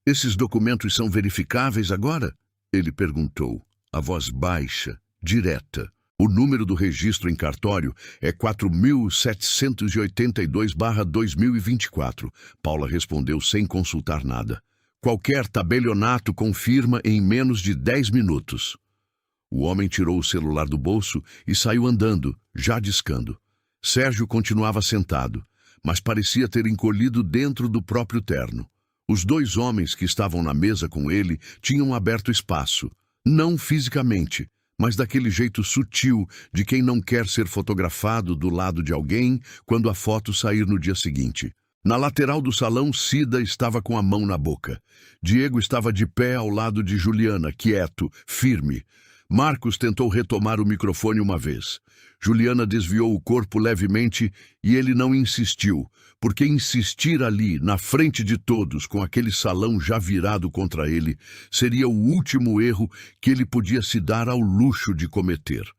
Esses documentos são verificáveis agora? Ele perguntou, a voz baixa, direta. O número do registro em cartório é 4782/2024. Paula respondeu sem consultar nada. Qualquer tabelionato confirma em menos de 10 minutos. O homem tirou o celular do bolso e saiu andando, já discando. Sérgio continuava sentado, mas parecia ter encolhido dentro do próprio terno. Os dois homens que estavam na mesa com ele tinham aberto espaço, não fisicamente, mas daquele jeito sutil de quem não quer ser fotografado do lado de alguém quando a foto sair no dia seguinte. Na lateral do salão, Cida estava com a mão na boca. Diego estava de pé ao lado de Juliana, quieto, firme. Marcos tentou retomar o microfone uma vez. Juliana desviou o corpo levemente e ele não insistiu, porque insistir ali, na frente de todos, com aquele salão já virado contra ele, seria o último erro que ele podia se dar ao luxo de cometer.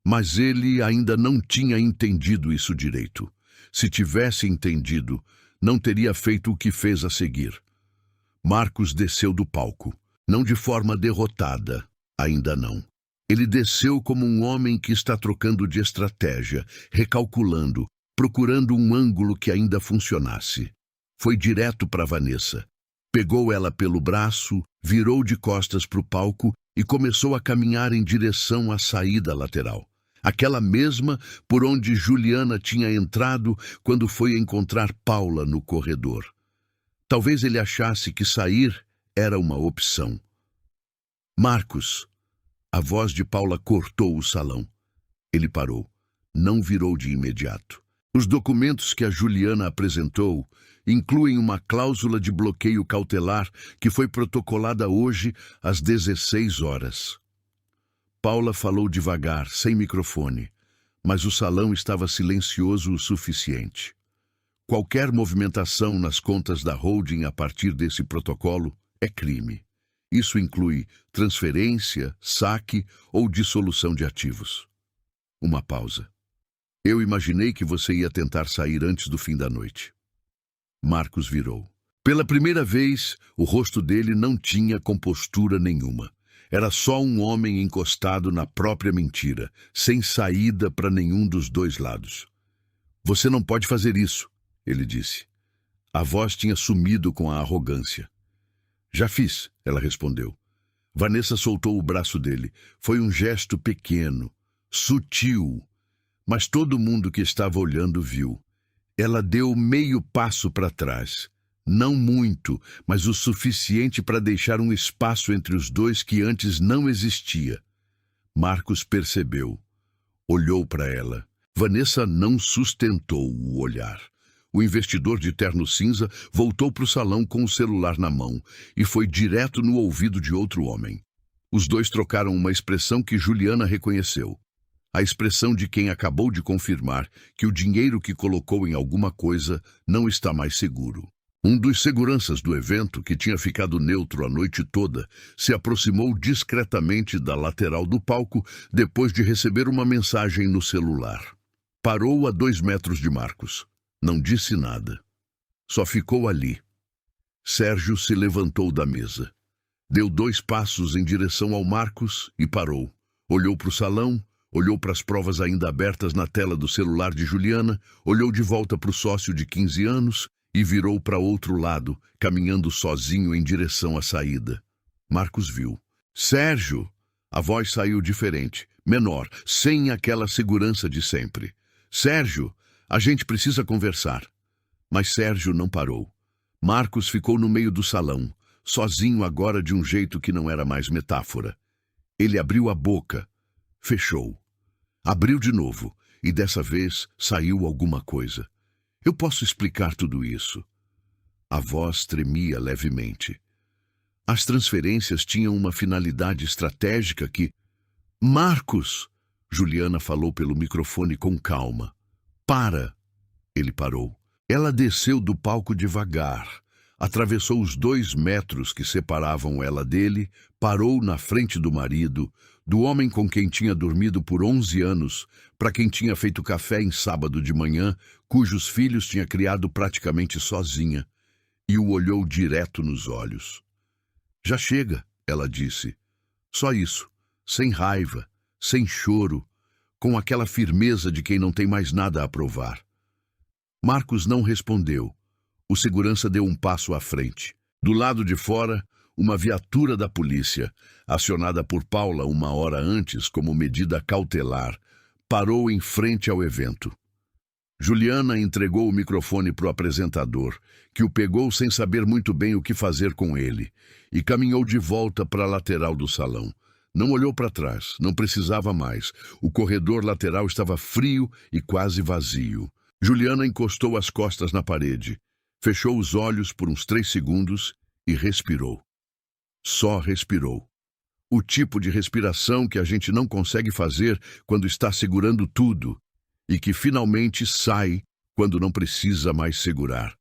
Mas ele ainda não tinha entendido isso direito. Se tivesse entendido, não teria feito o que fez a seguir. Marcos desceu do palco, não de forma derrotada, ainda não. Ele desceu como um homem que está trocando de estratégia, recalculando, procurando um ângulo que ainda funcionasse. Foi direto para Vanessa. Pegou ela pelo braço, virou de costas para o palco e começou a caminhar em direção à saída lateral. Aquela mesma por onde Juliana tinha entrado quando foi encontrar Paula no corredor. Talvez ele achasse que sair era uma opção. Marcos! A voz de Paula cortou o salão. Ele parou. Não virou de imediato. Os documentos que a Juliana apresentou incluem uma cláusula de bloqueio cautelar que foi protocolada hoje às 16 horas. Paula falou devagar, sem microfone, mas o salão estava silencioso o suficiente. Qualquer movimentação nas contas da holding a partir desse protocolo é crime. Isso inclui transferência, saque ou dissolução de ativos. Uma pausa. Eu imaginei que você ia tentar sair antes do fim da noite. Marcos virou. Pela primeira vez, o rosto dele não tinha compostura nenhuma. Era só um homem encostado na própria mentira, sem saída para nenhum dos dois lados. Você não pode fazer isso, ele disse. A voz tinha sumido com a arrogância. Já fiz, ela respondeu. Vanessa soltou o braço dele. Foi um gesto pequeno, sutil, mas todo mundo que estava olhando viu. Ela deu meio passo para trás. Não muito, mas o suficiente para deixar um espaço entre os dois que antes não existia. Marcos percebeu. Olhou para ela. Vanessa não sustentou o olhar. O investidor de terno cinza voltou para o salão com o celular na mão e foi direto no ouvido de outro homem. Os dois trocaram uma expressão que Juliana reconheceu. A expressão de quem acabou de confirmar que o dinheiro que colocou em alguma coisa não está mais seguro. Um dos seguranças do evento, que tinha ficado neutro a noite toda, se aproximou discretamente da lateral do palco depois de receber uma mensagem no celular. Parou a 2 metros de Marcos. Não disse nada. Só ficou ali. Sérgio se levantou da mesa. Deu 2 passos em direção ao Marcos e parou. Olhou para o salão, olhou para as provas ainda abertas na tela do celular de Juliana, olhou de volta para o sócio de 15 anos e virou para outro lado, caminhando sozinho em direção à saída. Marcos viu. Sérgio! A voz saiu diferente, menor, sem aquela segurança de sempre. Sérgio! A gente precisa conversar. Mas Sérgio não parou. Marcos ficou no meio do salão, sozinho agora de um jeito que não era mais metáfora. Ele abriu a boca, fechou. Abriu de novo, e dessa vez saiu alguma coisa. Eu posso explicar tudo isso. A voz tremia levemente. As transferências tinham uma finalidade estratégica que... Marcos! Juliana falou pelo microfone com calma. Para! Ele parou. Ela desceu do palco devagar, atravessou os 2 metros que separavam ela dele, parou na frente do marido, do homem com quem tinha dormido por 11 anos, para quem tinha feito café em sábado de manhã, cujos filhos tinha criado praticamente sozinha, e o olhou direto nos olhos. Já chega, ela disse. Só isso, sem raiva, sem choro, com aquela firmeza de quem não tem mais nada a provar. Marcos não respondeu. O segurança deu um passo à frente. Do lado de fora, uma viatura da polícia, acionada por Paula 1 hora antes como medida cautelar, parou em frente ao evento. Juliana entregou o microfone para o apresentador, que o pegou sem saber muito bem o que fazer com ele, e caminhou de volta para a lateral do salão. Não olhou para trás, não precisava mais. O corredor lateral estava frio e quase vazio. Juliana encostou as costas na parede, fechou os olhos por uns 3 segundos e respirou. Só respirou. O tipo de respiração que a gente não consegue fazer quando está segurando tudo e que finalmente sai quando não precisa mais segurar.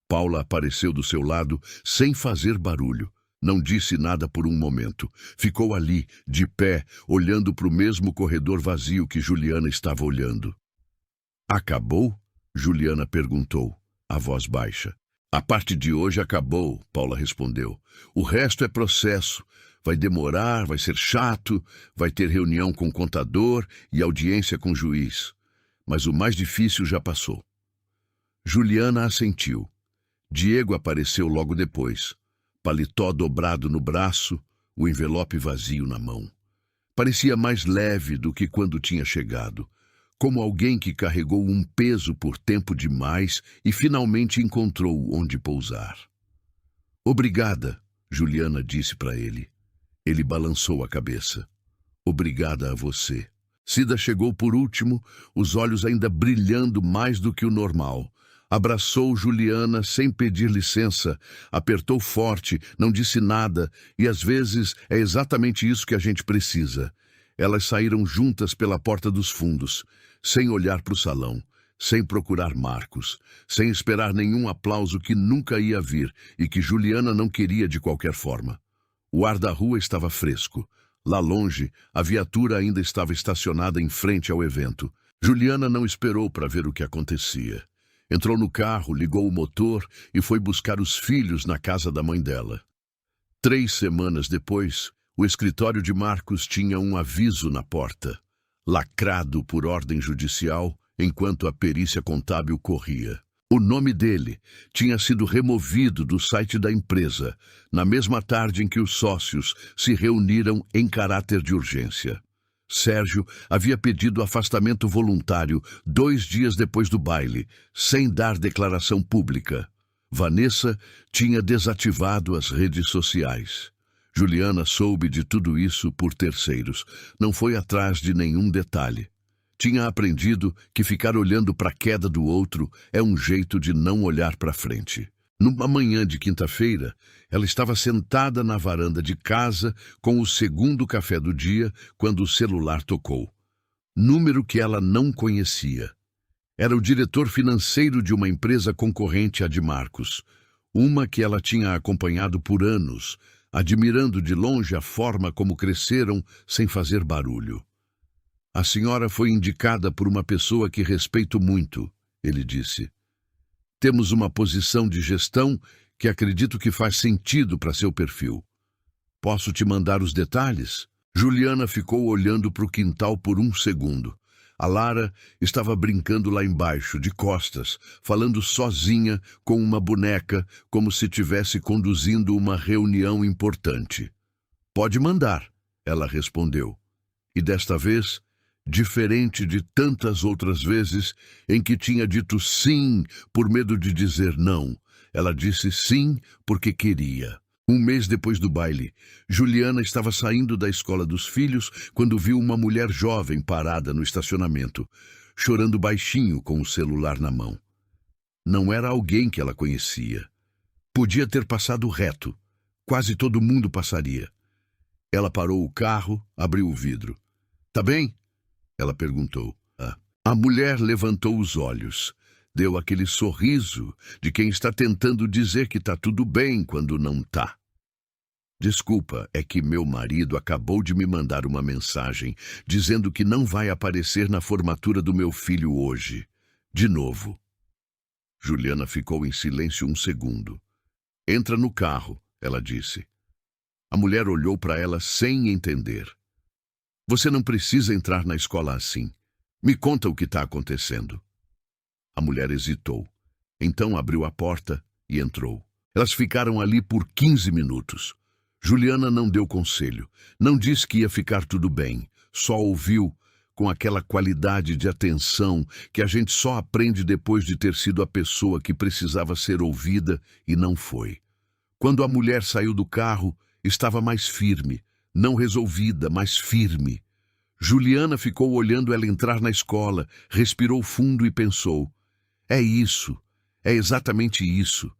Paula apareceu do seu lado sem fazer barulho. Não disse nada por um momento. Ficou ali, de pé, olhando para o mesmo corredor vazio que Juliana estava olhando. Acabou? Juliana perguntou, a voz baixa. A parte de hoje acabou, Paula respondeu. O resto é processo. Vai demorar, vai ser chato, vai ter reunião com o contador e audiência com o juiz. Mas o mais difícil já passou. Juliana assentiu. Diego apareceu logo depois. Paletó dobrado no braço, o envelope vazio na mão. Parecia mais leve do que quando tinha chegado, como alguém que carregou um peso por tempo demais e finalmente encontrou onde pousar. Obrigada, Juliana disse para ele. Ele balançou a cabeça. Obrigada a você. Cida chegou por último, os olhos ainda brilhando mais do que o normal. Abraçou Juliana sem pedir licença, apertou forte, não disse nada, e às vezes é exatamente isso que a gente precisa. Elas saíram juntas pela porta dos fundos, sem olhar para o salão, sem procurar Marcos, sem esperar nenhum aplauso que nunca ia vir e que Juliana não queria de qualquer forma. O ar da rua estava fresco. Lá longe, a viatura ainda estava estacionada em frente ao evento. Juliana não esperou para ver o que acontecia. Entrou no carro, ligou o motor e foi buscar os filhos na casa da mãe dela. 3 semanas depois, o escritório de Marcos tinha um aviso na porta, lacrado por ordem judicial enquanto a perícia contábil corria. O nome dele tinha sido removido do site da empresa, na mesma tarde em que os sócios se reuniram em caráter de urgência. Sérgio havia pedido afastamento voluntário 2 dias depois do baile, sem dar declaração pública. Vanessa tinha desativado as redes sociais. Juliana soube de tudo isso por terceiros. Não foi atrás de nenhum detalhe. Tinha aprendido que ficar olhando para a queda do outro é um jeito de não olhar para frente. Numa manhã de quinta-feira, ela estava sentada na varanda de casa com o segundo café do dia quando o celular tocou. Número que ela não conhecia. Era o diretor financeiro de uma empresa concorrente à de Marcos, uma que ela tinha acompanhado por anos, admirando de longe a forma como cresceram sem fazer barulho. A senhora foi indicada por uma pessoa que respeito muito, ele disse. Temos uma posição de gestão que acredito que faz sentido para seu perfil. Posso te mandar os detalhes? Juliana ficou olhando para o quintal por um segundo. A Lara estava brincando lá embaixo, de costas, falando sozinha com uma boneca, como se estivesse conduzindo uma reunião importante. Pode mandar, ela respondeu. E desta vez, diferente de tantas outras vezes em que tinha dito sim por medo de dizer não, ela disse sim porque queria. 1 mês depois do baile, Juliana estava saindo da escola dos filhos quando viu uma mulher jovem parada no estacionamento, chorando baixinho com o celular na mão. Não era alguém que ela conhecia. Podia ter passado reto. Quase todo mundo passaria. Ela parou o carro, abriu o vidro. Tá bem? Ela perguntou. A mulher levantou os olhos. Deu aquele sorriso de quem está tentando dizer que está tudo bem quando não tá. Desculpa, é que meu marido acabou de me mandar uma mensagem dizendo que não vai aparecer na formatura do meu filho hoje. De novo. Juliana ficou em silêncio 1 segundo. Entra no carro, ela disse. A mulher olhou para ela sem entender. Você não precisa entrar na escola assim. Me conta o que está acontecendo. A mulher hesitou. Então abriu a porta e entrou. Elas ficaram ali por 15 minutos. Juliana não deu conselho, não disse que ia ficar tudo bem, só ouviu com aquela qualidade de atenção que a gente só aprende depois de ter sido a pessoa que precisava ser ouvida e não foi. Quando a mulher saiu do carro, estava mais firme, não resolvida, mas firme. Juliana ficou olhando ela entrar na escola, respirou fundo e pensou: é isso, é exatamente isso.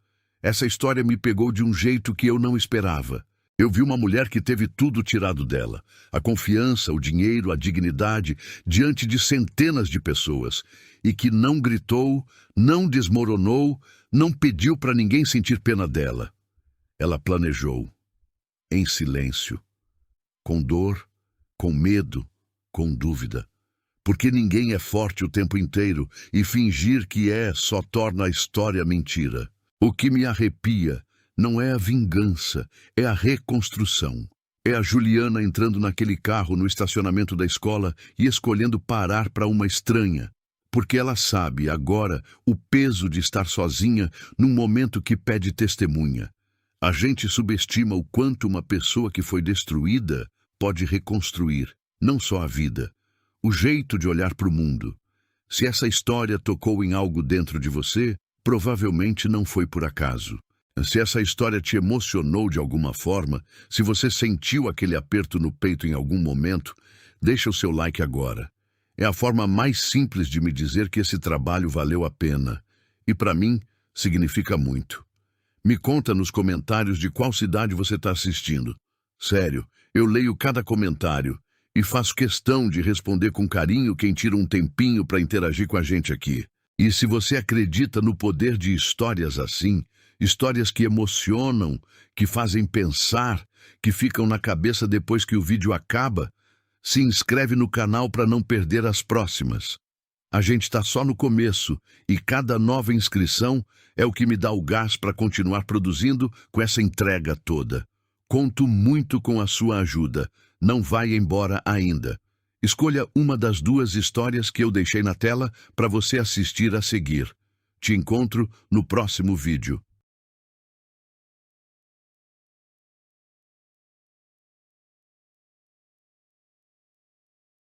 Essa história me pegou de um jeito que eu não esperava. Eu vi uma mulher que teve tudo tirado dela, a confiança, o dinheiro, a dignidade, diante de centenas de pessoas, e que não gritou, não desmoronou, não pediu para ninguém sentir pena dela. Ela planejou, em silêncio, com dor, com medo, com dúvida. Porque ninguém é forte o tempo inteiro e fingir que é só torna a história mentira. O que me arrepia não é a vingança, é a reconstrução. É a Juliana entrando naquele carro no estacionamento da escola e escolhendo parar para uma estranha, porque ela sabe agora o peso de estar sozinha num momento que pede testemunha. A gente subestima o quanto uma pessoa que foi destruída pode reconstruir, não só a vida, o jeito de olhar para o mundo. Se essa história tocou em algo dentro de você, provavelmente não foi por acaso. Se essa história te emocionou de alguma forma, se você sentiu aquele aperto no peito em algum momento, deixa o seu like agora. É a forma mais simples de me dizer que esse trabalho valeu a pena. E para mim, significa muito. Me conta nos comentários de qual cidade você está assistindo. Sério, eu leio cada comentário e faço questão de responder com carinho quem tira um tempinho para interagir com a gente aqui. E se você acredita no poder de histórias assim, histórias que emocionam, que fazem pensar, que ficam na cabeça depois que o vídeo acaba, se inscreve no canal para não perder as próximas. A gente está só no começo e cada nova inscrição é o que me dá o gás para continuar produzindo com essa entrega toda. Conto muito com a sua ajuda. Não vai embora ainda. Escolha uma das 2 histórias que eu deixei na tela para você assistir a seguir. Te encontro no próximo vídeo.